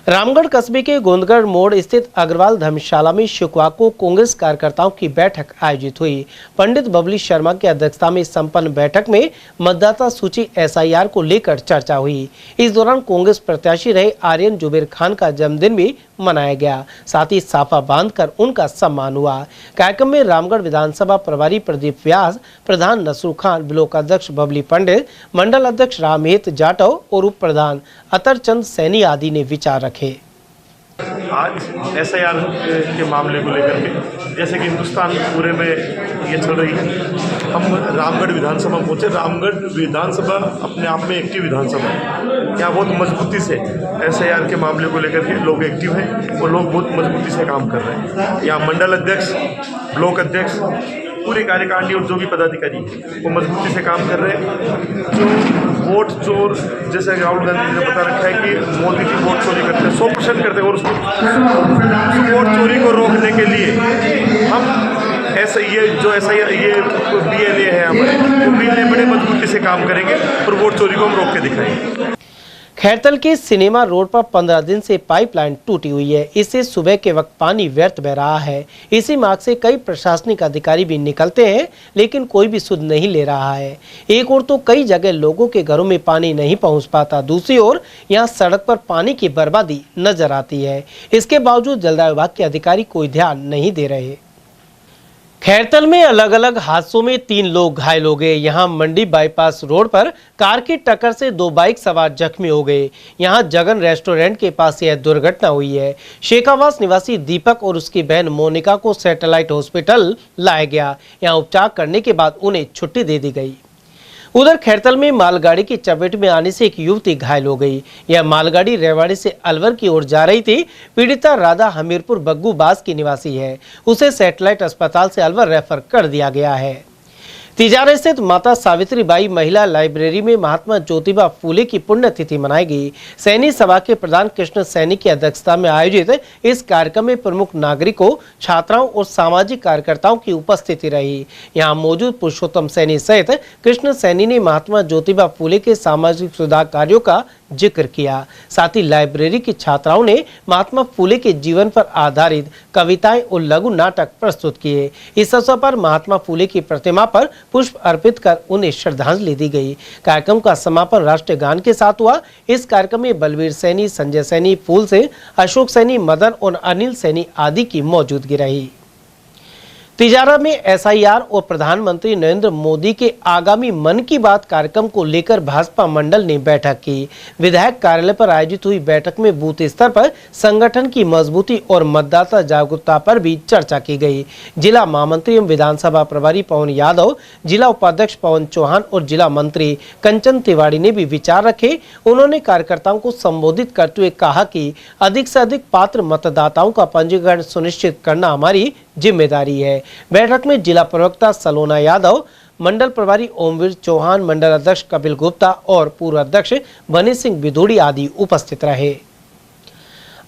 रामगढ़ कस्बे के गोंदगढ़ मोड़ स्थित अग्रवाल धर्मशाला में शुक्रवार को कांग्रेस कार्यकर्ताओं की बैठक आयोजित हुई। पंडित बबली शर्मा की अध्यक्षता में संपन्न बैठक में मतदाता सूची SIR को लेकर चर्चा हुई। इस दौरान कांग्रेस प्रत्याशी रहे आर्यन जुबेर खान का जन्मदिन भी मनाया गया, साथ ही साफा बांधकर उनका सम्मान हुआ। कार्यक्रम में रामगढ़ विधानसभा प्रभारी प्रदीप व्यास, प्रधान नसरुल खान, ब्लॉक अध्यक्ष बबली पंडित, मंडल अध्यक्ष रामहेत जाटव और उप प्रधान अतरचंद सैनी आदि ने विचार रखे। आज SIR के मामले को लेकर के, जैसे कि हिंदुस्तान पूरे में ये चल रही है, हम रामगढ़ विधानसभा पहुँचे। रामगढ़ विधानसभा अपने आप में एक्टिव विधानसभा है। यहाँ बहुत मजबूती से SIR के मामले को लेकर के लोग एक्टिव हैं और लोग बहुत मजबूती से काम कर रहे हैं। यहाँ मंडल अध्यक्ष, ब्लॉक अध्यक्ष, पूरी कार्यकारिणी और जो भी पदाधिकारी है वो मजबूती से काम कर रहे हैं। जो वोट चोर, जैसे राहुल गांधी ने बता रखा है कि मोदी जी वोट चोरी करते हैं, 100% करते हैं, और उस वोट चोरी को रोकने के लिए हम ऐसे ये जो SIR ये BLA है हमारे, वो BLA बड़े मजबूती से काम करेंगे और वोट चोरी को हम रोक के दिखाएंगे। खैरतल के सिनेमा रोड पर 15 दिन से पाइपलाइन टूटी हुई है। इससे सुबह के वक्त पानी व्यर्थ बह रहा है। इसी मार्ग से कई प्रशासनिक अधिकारी भी निकलते हैं, लेकिन कोई भी सुध नहीं ले रहा है। एक ओर तो कई जगह लोगों के घरों में पानी नहीं पहुंच पाता, दूसरी ओर यहां सड़क पर पानी की बर्बादी नजर आती है। इसके बावजूद जलदाय विभाग के अधिकारी कोई ध्यान नहीं दे रहे। खैरतल में अलग अलग हादसों में 3 लोग घायल हो गए। यहां मंडी बाईपास रोड पर कार की टक्कर से 2 बाइक सवार जख्मी हो गए। यहां जगन रेस्टोरेंट के पास यह दुर्घटना हुई है। शेखावास निवासी दीपक और उसकी बहन मोनिका को सैटेलाइट हॉस्पिटल लाया गया। यहां उपचार करने के बाद उन्हें छुट्टी दे दी गई। उधर खैरतल में मालगाड़ी की चपेट में आने से एक युवती घायल हो गई। यह मालगाड़ी रेवाड़ी से अलवर की ओर जा रही थी। पीड़िता राधा हमीरपुर बग्गू बास की निवासी है। उसे सैटेलाइट अस्पताल से अलवर रेफर कर दिया गया है। तिजारा स्थित माता सावित्रीबाई महिला लाइब्रेरी में महात्मा ज्योतिबा फूले की पुण्यतिथि मनाई गई। सैनी सभा के प्रधान कृष्ण सैनी की अध्यक्षता में आयोजित इस कार्यक्रम में प्रमुख नागरिकों, छात्राओं और सामाजिक कार्यकर्ताओं की उपस्थिति रही। यहां मौजूद पुरुषोत्तम सैनी सहित कृष्ण सैनी ने महात्मा ज्योतिबा फूले के सामाजिक सुधार कार्यों का जिक्र किया। साथ ही लाइब्रेरी की छात्राओं ने महात्मा फूले के जीवन पर आधारित कविताएं और लघु नाटक प्रस्तुत किए। इस अवसर पर महात्मा फूले की प्रतिमा पर पुष्प अर्पित कर उन्हें श्रद्धांजलि दी गई। कार्यक्रम का समापन राष्ट्रीय गान के साथ हुआ। इस कार्यक्रम में बलवीर सैनी, संजय सैनी, फूल से अशोक सैनी, मदन और अनिल सैनी आदि की मौजूदगी रही। तिजारा में एसआईआर और प्रधानमंत्री नरेंद्र मोदी के आगामी मन की बात कार्यक्रम को लेकर भाजपा मंडल ने बैठक की। विधायक कार्यालय पर आयोजित हुई बैठक में बूथ स्तर पर संगठन की मजबूती और मतदाता जागरूकता पर भी चर्चा की गई। जिला महामंत्री एवं विधानसभा प्रभारी पवन यादव, जिला उपाध्यक्ष पवन चौहान और जिला मंत्री कंचन तिवारी ने भी विचार रखे। उन्होंने कार्यकर्ताओं को संबोधित करते हुए कहा कि अधिक से अधिक पात्र मतदाताओं का पंजीकरण सुनिश्चित करना हमारी जिम्मेदारी है। बैठक में जिला प्रवक्ता सलोना यादव, मंडल प्रभारी ओमवीर चौहान, मंडल अध्यक्ष कपिल गुप्ता और पूर्व अध्यक्ष बनी सिंह बिधूड़ी आदि उपस्थित रहे।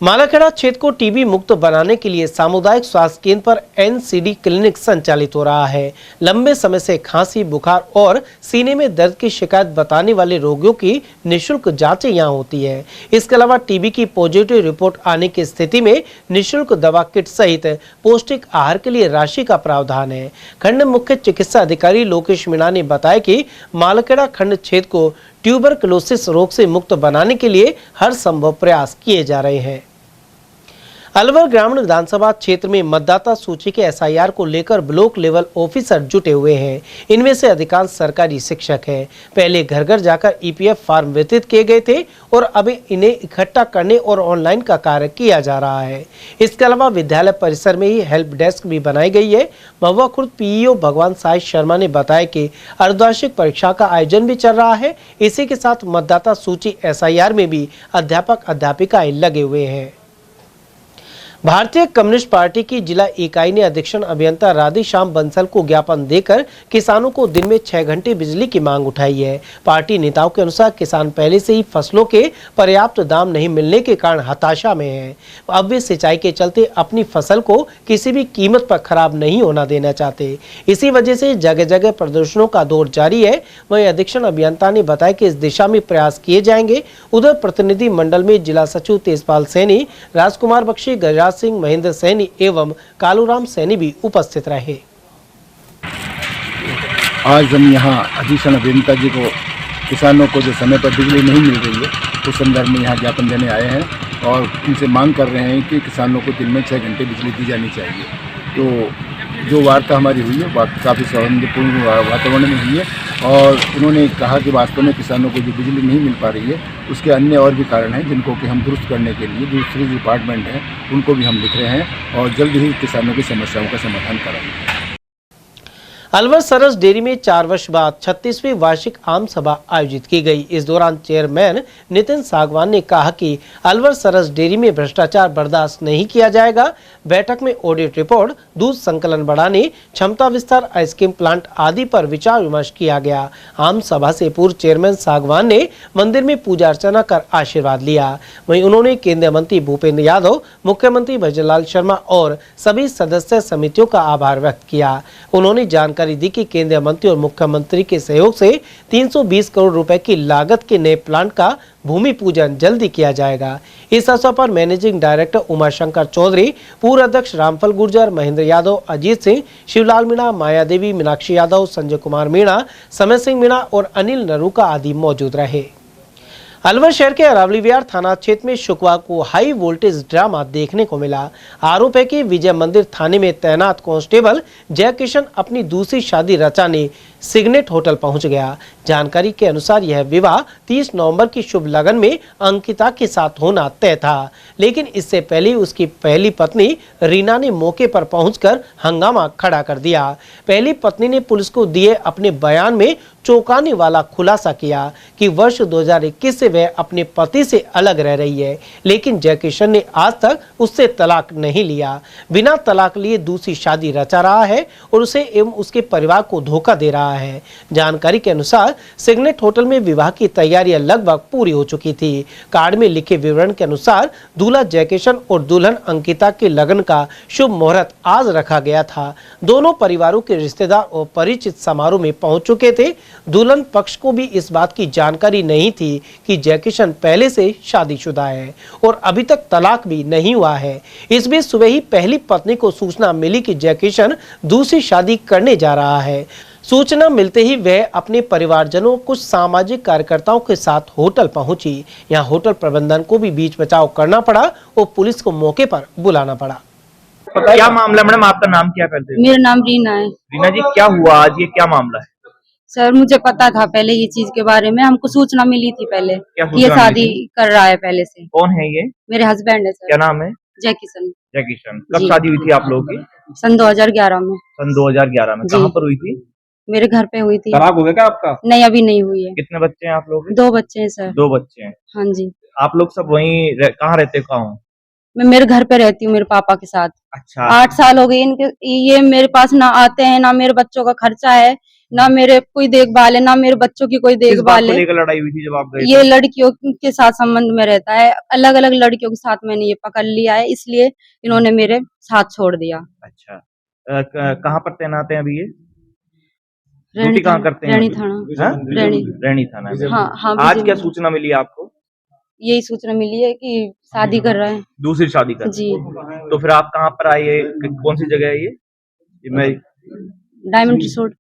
मालाखेड़ा क्षेत्र को टीबी मुक्त बनाने के लिए सामुदायिक स्वास्थ्य केंद्र पर एनसीडी क्लिनिक संचालित हो रहा है। लंबे समय से खांसी, बुखार और सीने में दर्द की शिकायत बताने वाले रोगियों की निःशुल्क जांचें यहां होती है। इसके अलावा टीबी की पॉजिटिव रिपोर्ट आने की स्थिति में निःशुल्क दवा किट सहित पौष्टिक आहार के लिए राशि का प्रावधान है। खंड मुख्य चिकित्सा अधिकारी लोकेश मीणा ने बताया कि मालाखेड़ा खंड क्षेत्र को ट्यूबरकुलोसिस रोग से मुक्त बनाने के लिए हर संभव प्रयास किए जा रहे हैं। अलवर ग्रामीण विधानसभा क्षेत्र में मतदाता सूची के एसआईआर को लेकर ब्लॉक लेवल ऑफिसर जुटे हुए हैं। इनमें से अधिकांश सरकारी शिक्षक हैं। पहले घर घर जाकर ईपीएफ फॉर्म वितरित किए गए थे और अभी इन्हें इकट्ठा करने और ऑनलाइन का कार्य किया जा रहा है। इसके अलावा विद्यालय परिसर में ही हेल्प डेस्क भी बनाई गई है। महुआ खुर्द पीईओ भगवान साई शर्मा ने बताया कि अर्धवार्षिक परीक्षा का आयोजन भी चल रहा है। इसी के साथ मतदाता सूची एसआईआर में भी अध्यापक अध्यापिकाएं लगे हुए हैं। भारतीय कम्युनिस्ट पार्टी की जिला इकाई ने अधीक्षण अभियंता राधेश्याम बंसल को ज्ञापन देकर किसानों को दिन में 6 घंटे बिजली की मांग उठाई है। पार्टी नेताओं के अनुसार किसान पहले से ही फसलों के पर्याप्त दाम नहीं मिलने के कारण हताशा में हैं। अब वे सिंचाई के चलते अपनी फसल को किसी भी कीमत पर खराब नहीं होना देना चाहते। इसी वजह से जगह जगह प्रदर्शनों का दौर जारी है। वहीं अधीक्षण अभियंता ने बताया कि इस दिशा में प्रयास किए जाएंगे। उधर प्रतिनिधि मंडल में जिला सचिव तेजपाल सैनी, राजकुमार बख्शी, गजराज सिंह, महेंद्र सैनी एवं कालूराम सैनी भी उपस्थित रहे। आज हम यहाँ अधीक्षण अभियंता जी को किसानों को जो समय पर बिजली नहीं मिल रही है उस संदर्भ में यहाँ ज्ञापन देने आए हैं और उनसे मांग कर रहे हैं कि किसानों को दिन में 6 घंटे बिजली दी जानी चाहिए। तो जो वार्ता हमारी हुई है काफ़ी सौहार्दपूर्ण वातावरण में हुई है और उन्होंने कहा कि वास्तव में किसानों को जो बिजली नहीं मिल पा रही है उसके अन्य और भी कारण हैं जिनको कि हम दुरुस्त करने के लिए दूसरी डिपार्टमेंट हैं उनको भी हम लिख रहे हैं और जल्द ही किसानों की समस्याओं का समाधान कराएंगे। अलवर सरस डेयरी में 4 वर्ष बाद 36वीं वार्षिक आम सभा आयोजित की गई। इस दौरान चेयरमैन नितिन सागवान ने कहा कि अलवर सरस डेयरी में भ्रष्टाचार बर्दाश्त नहीं किया जाएगा। बैठक में ऑडिट रिपोर्ट, दूध संकलन बढ़ाने, क्षमता विस्तार, आइसक्रीम प्लांट आदि पर विचार विमर्श किया गया। आम सभा से पूर्व चेयरमैन सागवान ने मंदिर में पूजा अर्चना कर आशीर्वाद लिया। वहीं उन्होंने केंद्रीय मंत्री भूपेंद्र यादव, मुख्यमंत्री भजनलाल शर्मा और सभी सदस्य समितियों का आभार व्यक्त किया। उन्होंने जानकारी जानकारी दी कि केंद्रीय मंत्री और मुख्यमंत्री के सहयोग से 320 करोड़ रुपए की लागत के नए प्लांट का भूमि पूजन जल्दी किया जाएगा। इस अवसर पर मैनेजिंग डायरेक्टर उमाशंकर चौधरी, पूर्व अध्यक्ष रामफल गुर्जर, महेंद्र यादव, अजीत सिंह, शिवलाल मीणा, माया देवी, मीनाक्षी यादव, संजय कुमार मीणा, समय सिंह मीणा और अनिल नरूका आदि मौजूद रहे। अलवर शहर के अरावली विहार थाना क्षेत्र में शुक्रवार को हाई वोल्टेज ड्रामा देखने को मिला। आरोप है कि विजय मंदिर थाने में तैनात कांस्टेबल जय किशन अपनी दूसरी शादी रचाने सिग्नेट होटल पहुंच गया। जानकारी के अनुसार यह विवाह 30 नवंबर की शुभ लगन में अंकिता के साथ होना तय था, लेकिन इससे पहले उसकी पहली पत्नी रीना ने मौके पर पहुंचकर हंगामा खड़ा कर दिया। पहली पत्नी ने पुलिस को दिए अपने बयान में चौंकाने वाला खुलासा किया कि वर्ष 2021 से वह अपने पति से अलग रह रही है, लेकिन जय किशन ने आज तक उससे तलाक नहीं लिया। बिना तलाक लिए दूसरी शादी रचा रहा है और उसे एवं उसके परिवार को धोखा दे रहा है। जानकारी के अनुसार सिग्नेट होटल में विवाह की तैयारियां लगभग पूरी हो चुकी थी। कार्ड में लिखे विवरण के अनुसार दूल्हा जय किशन और दुल्हन अंकिता के लगन का शुभ मुहूर्त आज रखा गया था। दोनों परिवारों के रिश्तेदार और परिचित समारोह में पहुंच चुके थे। दुल्हन पक्ष को भी इस बात की जानकारी नहीं थी कि जय किशन पहले से शादीशुदा है और अभी तक तलाक भी नहीं हुआ है। इस बीच सुबह ही पहली पत्नी को सूचना मिली कि जय किशन दूसरी शादी करने जा रहा है। सूचना मिलते ही वह अपने परिवारजनों, कुछ सामाजिक कार्यकर्ताओं के साथ होटल पहुंची। यहां होटल प्रबंधन को भी बीच बचाव करना पड़ा और पुलिस को मौके पर बुलाना पड़ा। क्या मामला मैडम, आपका नाम क्या है? मेरा नाम रीना है। रीना जी, क्या हुआ आज, ये क्या मामला है? सर मुझे पता था पहले ये चीज के बारे में, हमको सूचना मिली थी पहले ये शादी कर रहा है पहले से। कौन है ये? मेरे हस्बैंड है सर। क्या नाम है? जय किशन। जय किशन। कब शादी हुई थी आप लोगों की? सन 2011 में। सन 2011 में। कहाँ पर हुई थी? मेरे घर पे हुई थी। तलाक हो गया क्या आपका? नहीं, अभी नहीं हुई है। कितने बच्चे हैं आप लोग? 2 बच्चे हैं सर। 2 बच्चे हैं। हाँ जी। आप लोग सब वहीं कहाँ रहते हो? कहाँ? मैं मेरे घर पे रहती हूँ मेरे पापा के साथ। अच्छा। 8 साल हो गए इनके, ये मेरे पास ना आते हैं, ना मेरे बच्चों का खर्चा है, ना मेरे कोई देखभाल है, ना मेरे बच्चों की कोई देखभाल है। लड़ाई हुई थी जब आप गए? ये लड़कियों के साथ संबंध में रहता है, अलग अलग लड़कियों के साथ मैंने ये पकड़ लिया है, इसलिए इन्होंने मेरे साथ छोड़ दिया। अच्छा, कहाँ पर तैनात है अभी ये? रैणी कहाँ करते हैं? रैणी थाना। रैणी थाना। हाँ। आज क्या सूचना मिली आपको? यही सूचना मिली है कि शादी कर रहा है। दूसरी शादी कर? जी। तो फिर आप कहाँ पर आए? कौन सी जगह है ये? मैं डायमंड रिसोर्ट।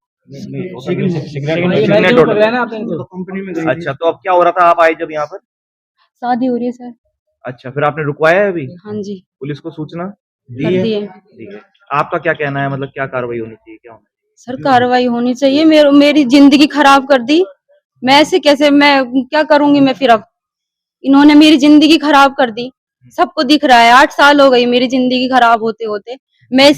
अच्छा, तो अब क्या हो रहा था, आप आए जब यहाँ पर? शादी हो रही है सर। अच्छा, फिर आपने रुकवाया है अभी? हाँ जी। पुलिस को सूचना दी है। आपका क्या कहना है, मतलब क्या कार्रवाई होनी चाहिए, क्या होना चाहिए? सर कार्रवाई होनी चाहिए। मेरी जिंदगी खराब कर दी। मैं ऐसे कैसे, मैं क्या करूंगी मैं फिर अब? इन्होंने मेरी जिंदगी खराब कर दी, सबको दिख रहा है। 8 साल हो गई मेरी जिंदगी खराब होते होते। मैं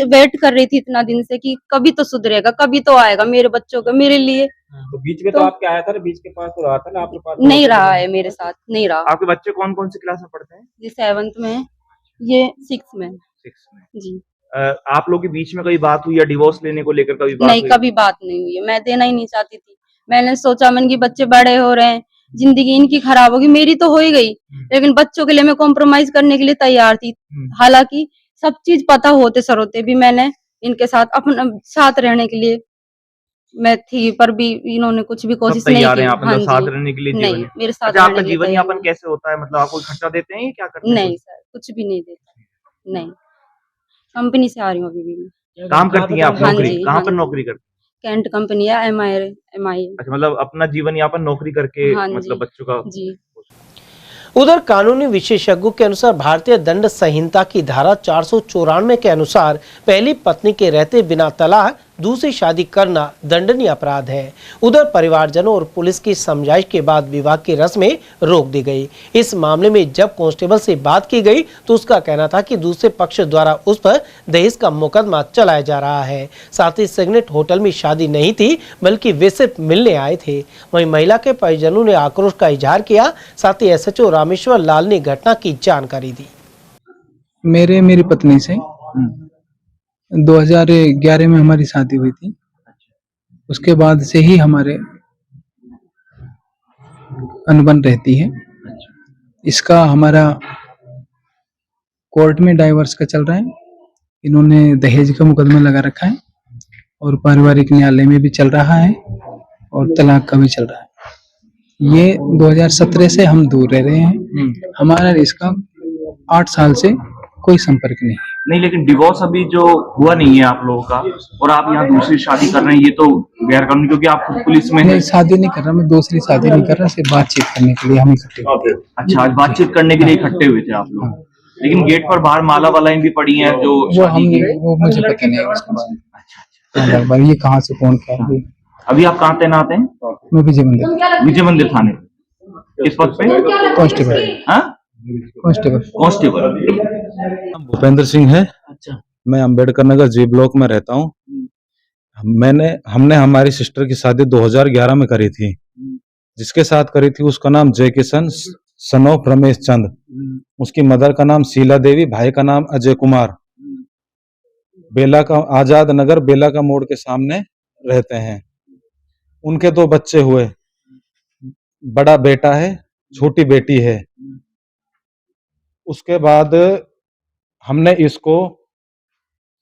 वेट कर रही थी इतना दिन से कि कभी तो सुधरेगा, कभी तो आएगा मेरे बच्चों का, मेरे लिए। तो बीच में तो आपके आया था ना, बीच के पास तो रहा था ना आपके पास? नहीं रहा है मेरे साथ, नहीं रहा। आपके बच्चे कौन कौन सी क्लास में पढ़ते हैं? ये 7th में है, ये 6th में। 6th में जी। आप लोग के बीच में कभी बात हुई या डिवोर्स लेने को लेकर कभी बात नहीं हुई? कभी बात नहीं हुई है। मैं देना ही नहीं चाहती थी। मैंने सोचा मन की बच्चे बड़े हो रहे हैं, जिंदगी इनकी खराब होगी, मेरी तो हो ही गई, लेकिन बच्चों के लिए मैं कॉम्प्रोमाइज करने के लिए तैयार थी। हालांकि सब चीज पता होते सरोते भी मैंने इनके साथ अपना साथ रहने के लिए मैं थी, पर भी इन्होंने कुछ भी कोशिश नहीं की। हाँ, साथ रहने के लिए नहीं, मेरे साथ। अच्छा, आपका जीवन यापन कैसे होता है, मतलब आपको खर्चा देते हैं क्या करते हैं? नहीं सर, कुछ भी नहीं देता। नहीं, कंपनी से आ रही हूँ अभी भी। काम करती हैं आप? नौकरी कहाँ पर नौकरी करती? कैंट कंपनी है, MI। अच्छा, मतलब अपना जीवन यापन नौकरी करके, मतलब बच्चों का। जी। उधर कानूनी विशेषज्ञों के अनुसार भारतीय दंड संहिता की धारा 494 के अनुसार पहली पत्नी के रहते बिना तलाक दूसरी शादी करना दंडनीय अपराध है। उधर परिवारजनों और पुलिस की समझाइश के बाद विवाह की रस्में रोक दी गई। इस मामले में जब कांस्टेबल से बात की गई तो उसका कहना था कि दूसरे पक्ष द्वारा उस पर दहेज का मुकदमा चलाया जा रहा है। साथ ही सिग्नेट होटल में शादी नहीं थी, बल्कि वे सिर्फ मिलने आए थे। वहीं महिला के परिजनों ने आक्रोश का इजहार किया। साथ ही SHO रामेश्वर लाल ने घटना की जानकारी दी। मेरी पत्नी से 2011 में हमारी शादी हुई थी। उसके बाद से ही हमारे अनबन रहती है। इसका हमारा कोर्ट में डाइवोर्स का चल रहा है। इन्होंने दहेज का मुकदमा लगा रखा है और पारिवारिक न्यायालय में भी चल रहा है और तलाक का भी चल रहा है। ये 2017 से हम दूर रह रहे हैं, हमारा इसका 8 साल से कोई संपर्क नहीं है। नहीं, लेकिन डिवोर्स अभी जो हुआ नहीं है आप लोगों का, और आप यहाँ दूसरी शादी कर रहे हैं, ये तो गैर कानूनी, क्योंकि आप खुद पुलिस में नहीं, शादी नहीं कर रहा मैं, दूसरी शादी नहीं कर रहा, सिर्फ बातचीत करने के लिए हम इकट्ठे हुए। अच्छा, आज बातचीत करने के लिए इकट्ठे हुए थे आप लोग। लेकिन गेट पर बाहर माला वालाएं भी पड़ी हैं जो वो मुझे पता नहीं है उसके बारे में। ये कहाँ से कौन क्या है? अभी आप कहाँ तैनात हैं? मैं विजय मंदिर थाने। किस पद पे? कांस्टेबल। हाँ, कांस्टेबल। भूपेंद्र सिंह है। अच्छा, मैं अंबेडकर नगर जी ब्लॉक में रहता हूँ। हमने हमारी सिस्टर की शादी 2011 में करी थी। जिसके साथ करी थी उसका नाम जय किशन सन ऑफ रमेश चंद, उसकी मदर का नाम शीला देवी, भाई का नाम अजय कुमार। बेला का आजाद नगर बेला का मोड़ के सामने रहते हैं। उनके 2 बच्चे हुए, बड़ा बेटा है, छोटी बेटी है। उसके बाद हमने इसको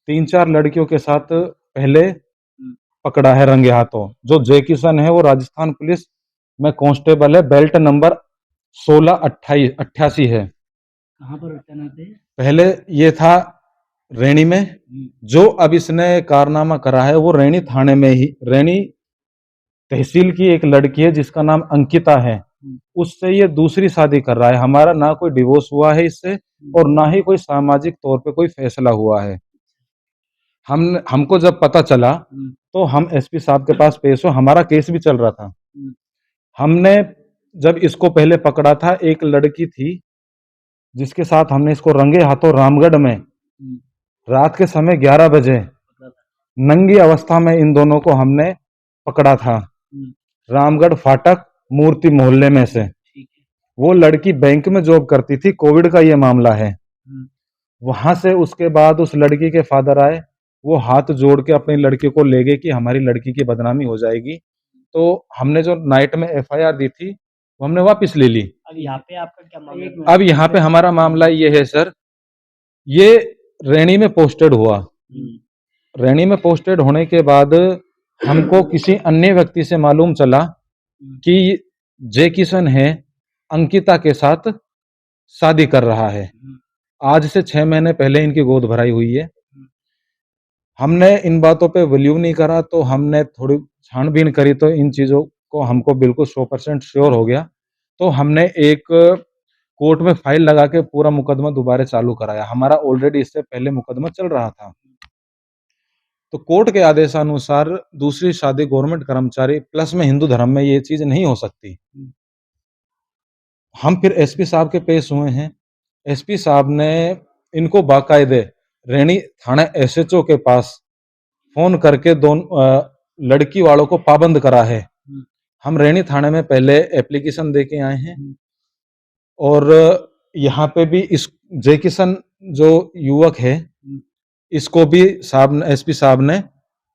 3-4 लड़कियों के साथ पहले पकड़ा है रंगे हाथों। जो जय किशन है वो राजस्थान पुलिस में कांस्टेबल है, बेल्ट नंबर 1688 है। कहाँ पर तैनात है? पहले ये था रैनी में। जो अब इसने कारनामा करा है वो रैनी थाने में ही, रैनी तहसील की एक लड़की है जिसका नाम अंकिता है, उससे ये दूसरी शादी कर रहा है। हमारा ना कोई डिवोर्स हुआ है इससे और ना ही कोई सामाजिक तौर पे कोई फैसला हुआ है। हमको जब पता चला तो हम एसपी साहब के पास पेश हो, हमारा केस भी चल रहा था। हमने जब इसको पहले पकड़ा था, एक लड़की थी जिसके साथ हमने इसको रंगे हाथों रामगढ़ में रात के समय 11 बजे नंगी अवस्था में इन दोनों को हमने पकड़ा था, रामगढ़ फाटक मूर्ति मोहल्ले में से। वो लड़की बैंक में जॉब करती थी, कोविड का ये मामला है। वहां से उसके बाद उस लड़की के फादर आए, वो हाथ जोड़ के अपनी लड़की को ले गए कि हमारी लड़की की बदनामी हो जाएगी। तो हमने जो नाइट में एफआईआर दी थी वो हमने वापस ले ली। अब यहाँ पे आपका क्या मामला? अब यहाँ पे हमारा मामला ये है सर, ये रैनी में पोस्टेड हुआ। रैनी में पोस्टेड होने के बाद हमको किसी अन्य व्यक्ति से मालूम चला कि जय किशन है अंकिता के साथ शादी कर रहा है। आज से 6 महीने पहले इनकी गोद भराई हुई है। हमने इन बातों पे वैल्यू नहीं करा, तो हमने थोड़ी छानबीन करी तो इन चीजों को हमको बिल्कुल 100% श्योर हो गया। तो हमने एक कोर्ट में फाइल लगा के पूरा मुकदमा दोबारा चालू कराया। हमारा ऑलरेडी इससे पहले मुकदमा चल रहा था। तो कोर्ट के आदेशानुसार दूसरी शादी गवर्नमेंट कर्मचारी प्लस में हिंदू धर्म में ये चीज नहीं हो सकती। हम फिर एसपी साहब के पेश हुए हैं। एसपी साहब ने इनको बाकायदे रैनी थाना एसएचओ के पास फोन करके लड़की वालों को पाबंद करा है। हम रैनी थाने में पहले एप्लीकेशन दे के आए हैं और यहाँ पे भी इस जय किशन जो युवक है इसको भी एसपी साहब ने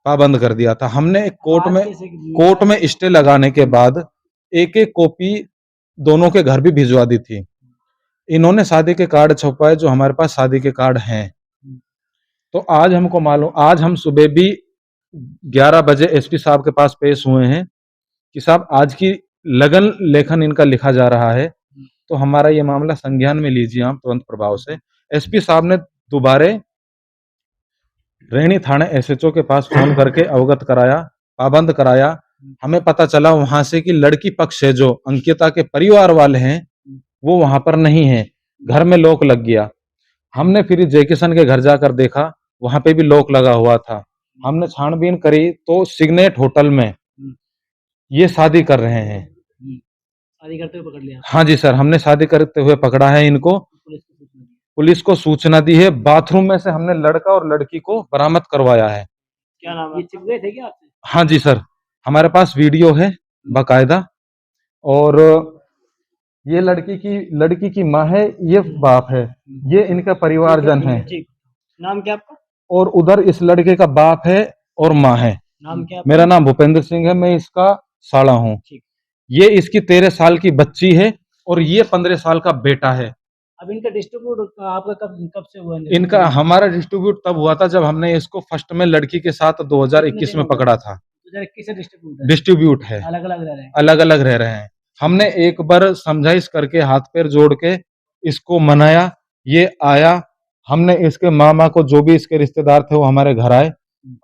पाबंद कर दिया था। हमने कोर्ट में स्टे लगाने के बाद एक कॉपी दोनों के घर भी भिजवा दी थी। इन्होंने शादी के कार्ड छपवाए जो हमारे पास शादी के कार्ड हैं। तो आज हमको मालूम, आज हम सुबह भी 11 बजे एसपी साहब के पास पेश हुए हैं कि साहब आज की लगन लेखन इनका लिखा जा रहा है, तो हमारा ये मामला संज्ञान में लीजिए आप तुरंत प्रभाव से। एसपी साहब ने दोबारे रैनी थाना एसएचओ के पास फोन करके अवगत कराया, पाबंद कराया। हमें पता चला वहां से कि लड़की पक्ष है जो अंकिता के परिवार वाले हैं वो वहां पर नहीं है, घर में लॉक लग गया। हमने फिर जय किशन के घर जाकर देखा, वहां पे भी लॉक लगा हुआ था। हमने छानबीन करी तो सिग्नेट होटल में ये शादी कर रहे हैं। शादी करते हुए पकड़ लिया? हाँ जी सर, हमने शादी करते हुए पकड़ा है इनको। पुलिस को सूचना दी है। बाथरूम में से हमने लड़का और लड़की को बरामद करवाया है। क्या नाम है? ये चिप गए थे क्या आपसे? हाँ जी सर, हमारे पास वीडियो है बाकायदा। और ये लड़की की माँ है, ये बाप है, ये इनका परिवारजन है। नाम क्या आपका? और उधर इस लड़के का बाप है और माँ है। नाम क्या? मेरा नाम भूपेंद्र सिंह है, मैं इसका साला हूँ। ये इसकी 13 साल की बच्ची है और ये 15 साल का बेटा है। अब इनका डिस्ट्रीब्यूट आपका कब से हुआ? इनका हमारा डिस्ट्रीब्यूट तब हुआ था जब हमने इसको फर्स्ट में लड़की के साथ 2021 में पकड़ा था। 2021 से डिस्ट्रीब्यूट है, अलग अलग रह रहे हैं, अलग अलग रह रहे हैं। हमने एक बार समझाइश करके हाथ पैर जोड़ के इसको मनाया, ये आया। हमने इसके मामा को, जो भी इसके रिश्तेदार थे, वो हमारे घर आए।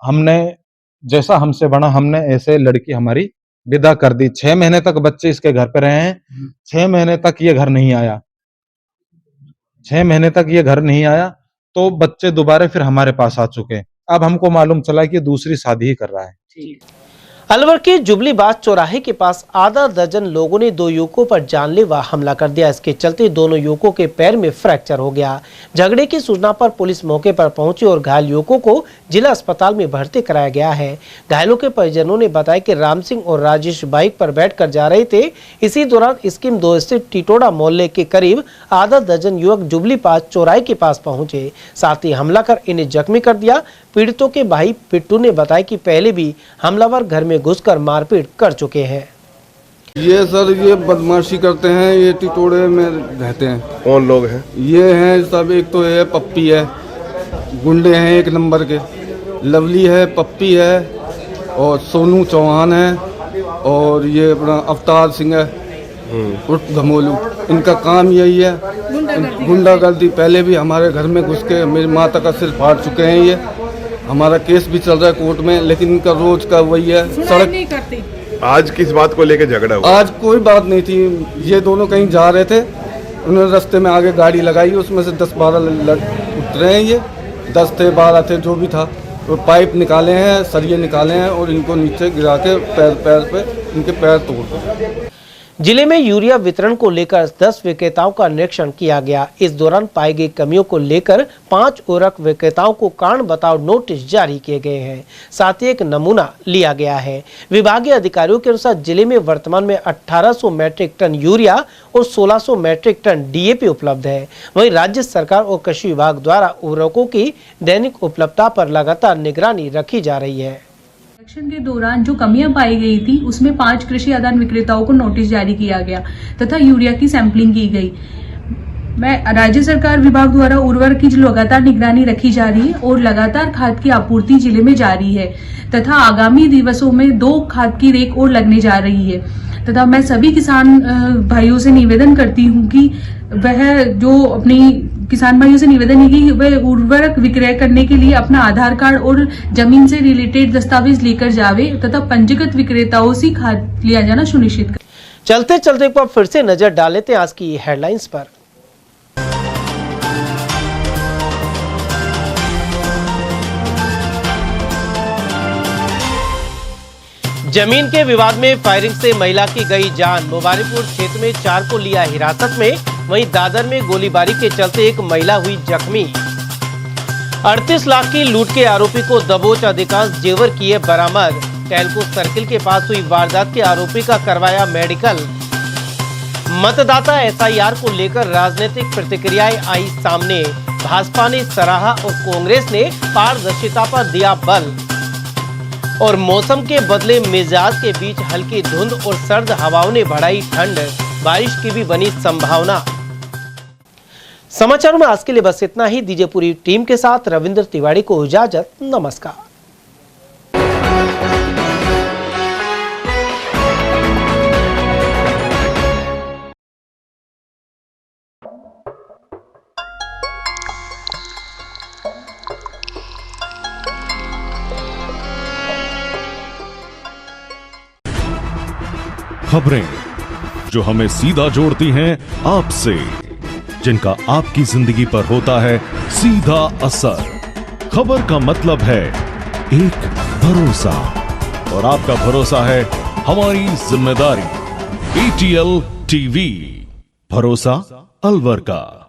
हमने जैसा हमसे बना, हमने ऐसे लड़की हमारी विदा कर दी। 6 महीने तक बच्चे इसके घर पे रहे हैं। 6 महीने तक ये घर नहीं आया। 6 महीने तक ये घर नहीं आया तो बच्चे दोबारा फिर हमारे पास आ चुके। अब हमको मालूम चला कि दूसरी शादी ही कर रहा है। अलवर के जुबलीबाज चौराहे के पास आधा दर्जन लोगों ने 2 युवकों पर जानलेवा हमला कर दिया। इसके चलते दोनों युवकों के पैर में फ्रैक्चर हो गया। झगड़े की सूचना पर पुलिस मौके पर पहुंची और घायल युवकों को जिला अस्पताल में भर्ती कराया गया है। घायलों के परिजनों ने बताया कि राम सिंह और राजेश बाइक पर बैठकर जा रहे थे। इसी दौरान स्कीम 2 स्थित टिटोड़ा मोहल्ले के करीब आधा दर्जन युवक जुबलीबाज चौराहे के पास पहुंचे, साथ ही हमला कर इन्हें जख्मी कर दिया। पीड़ितों के भाई पिट्टू ने बताया कि पहले भी हमलावर घर में घुसकर मारपीट कर चुके हैं। ये सर ये बदमाशी करते हैं, ये टिटोड़े में रहते हैं। कौन लोग हैं? ये हैं सब, एक तो ये पप्पी है, गुंडे हैं 1 नंबर के, लवली है, पप्पी है और सोनू चौहान है और ये अपना अवतार सिंह है उर्फ धमोलू। इनका काम यही है गुंडागर्दी। पहले भी हमारे घर में घुस के मेरी माता का सिर फाड़ चुके हैं। ये हमारा केस भी चल रहा है कोर्ट में, लेकिन इनका रोज का वही है। सड़क नहीं करती। आज किस बात को लेकर झगड़ा हुआ? आज कोई बात नहीं थी। ये दोनों कहीं जा रहे थे, उन्होंने रास्ते में आगे गाड़ी लगाई, उसमें से 10-12 उतरे हैं। ये 10 थे 12 थे जो भी था, वो पाइप निकाले हैं, सरिये निकाले हैं और इनको नीचे गिरा के पैर पे इनके पैर तोड़ दिए। जिले में यूरिया वितरण को लेकर 10 विक्रेताओं का निरीक्षण किया गया। इस दौरान पाई गई कमियों को लेकर 5 उर्वरक विक्रेताओं को कारण बताओ नोटिस जारी किए गए हैं। साथ ही एक नमूना लिया गया है। विभागीय अधिकारियों के अनुसार जिले में वर्तमान में 1800 मैट्रिक टन यूरिया और 1600 मैट्रिक टन डीएपी उपलब्ध है। वहीं राज्य सरकार और कृषि विभाग द्वारा उर्वरकों की दैनिक उपलब्धता पर लगातार निगरानी रखी जा रही है। निरीक्षण के दौरान जो कमियां पाई गई थी उसमें 5 कृषि आदान विक्रेताओं को नोटिस जारी किया गया तथा यूरिया की सैंपलिंग की गई। राज्य सरकार विभाग द्वारा उर्वरक की लगातार निगरानी रखी जा रही है और लगातार खाद की आपूर्ति जिले में जारी है तथा आगामी दिवसों में 2 खाद की रेक और लगने जा रही है। तथा मैं सभी किसान भाइयों से निवेदन करती हूँ कि वह जो अपनी किसान भाइयों से निवेदन है कि वह उर्वरक विक्रय करने के लिए अपना आधार कार्ड और जमीन से रिलेटेड दस्तावेज लेकर जावे तथा पंजीकृत विक्रेताओं से खाद लिया जाना सुनिश्चित करें। चलते चलते एक बार फिर से नजर डाल लेते हैं आज की हेडलाइंस पर। जमीन के विवाद में फायरिंग से महिला की गई जान। मुबारकपुर क्षेत्र में 4 को लिया हिरासत में। वहीं दादर में गोलीबारी के चलते एक महिला हुई जख्मी। 38 लाख की लूट के आरोपी को दबोच, अधिकांश जेवर किए बरामद। टेल्को सर्किल के पास हुई वारदात के आरोपी का करवाया मेडिकल। मतदाता एसआईआर को लेकर राजनीतिक प्रतिक्रियाएं आई सामने। भाजपा ने सराहा और कांग्रेस ने पारदर्शिता पर दिया बल। और मौसम के बदले मिजाज के बीच हल्की धुंध और सर्द हवाओं ने बढ़ाई ठंड। बारिश की भी बनी संभावना। समाचारों में आज के लिए बस इतना ही। दीजिए पूरी टीम के साथ रविंद्र तिवारी को इजाजत। नमस्कार। खबरें जो हमें सीधा जोड़ती हैं आपसे, जिनका आपकी जिंदगी पर होता है सीधा असर। खबर का मतलब है एक भरोसा, और आपका भरोसा है हमारी जिम्मेदारी। ATL TV, भरोसा अलवर का।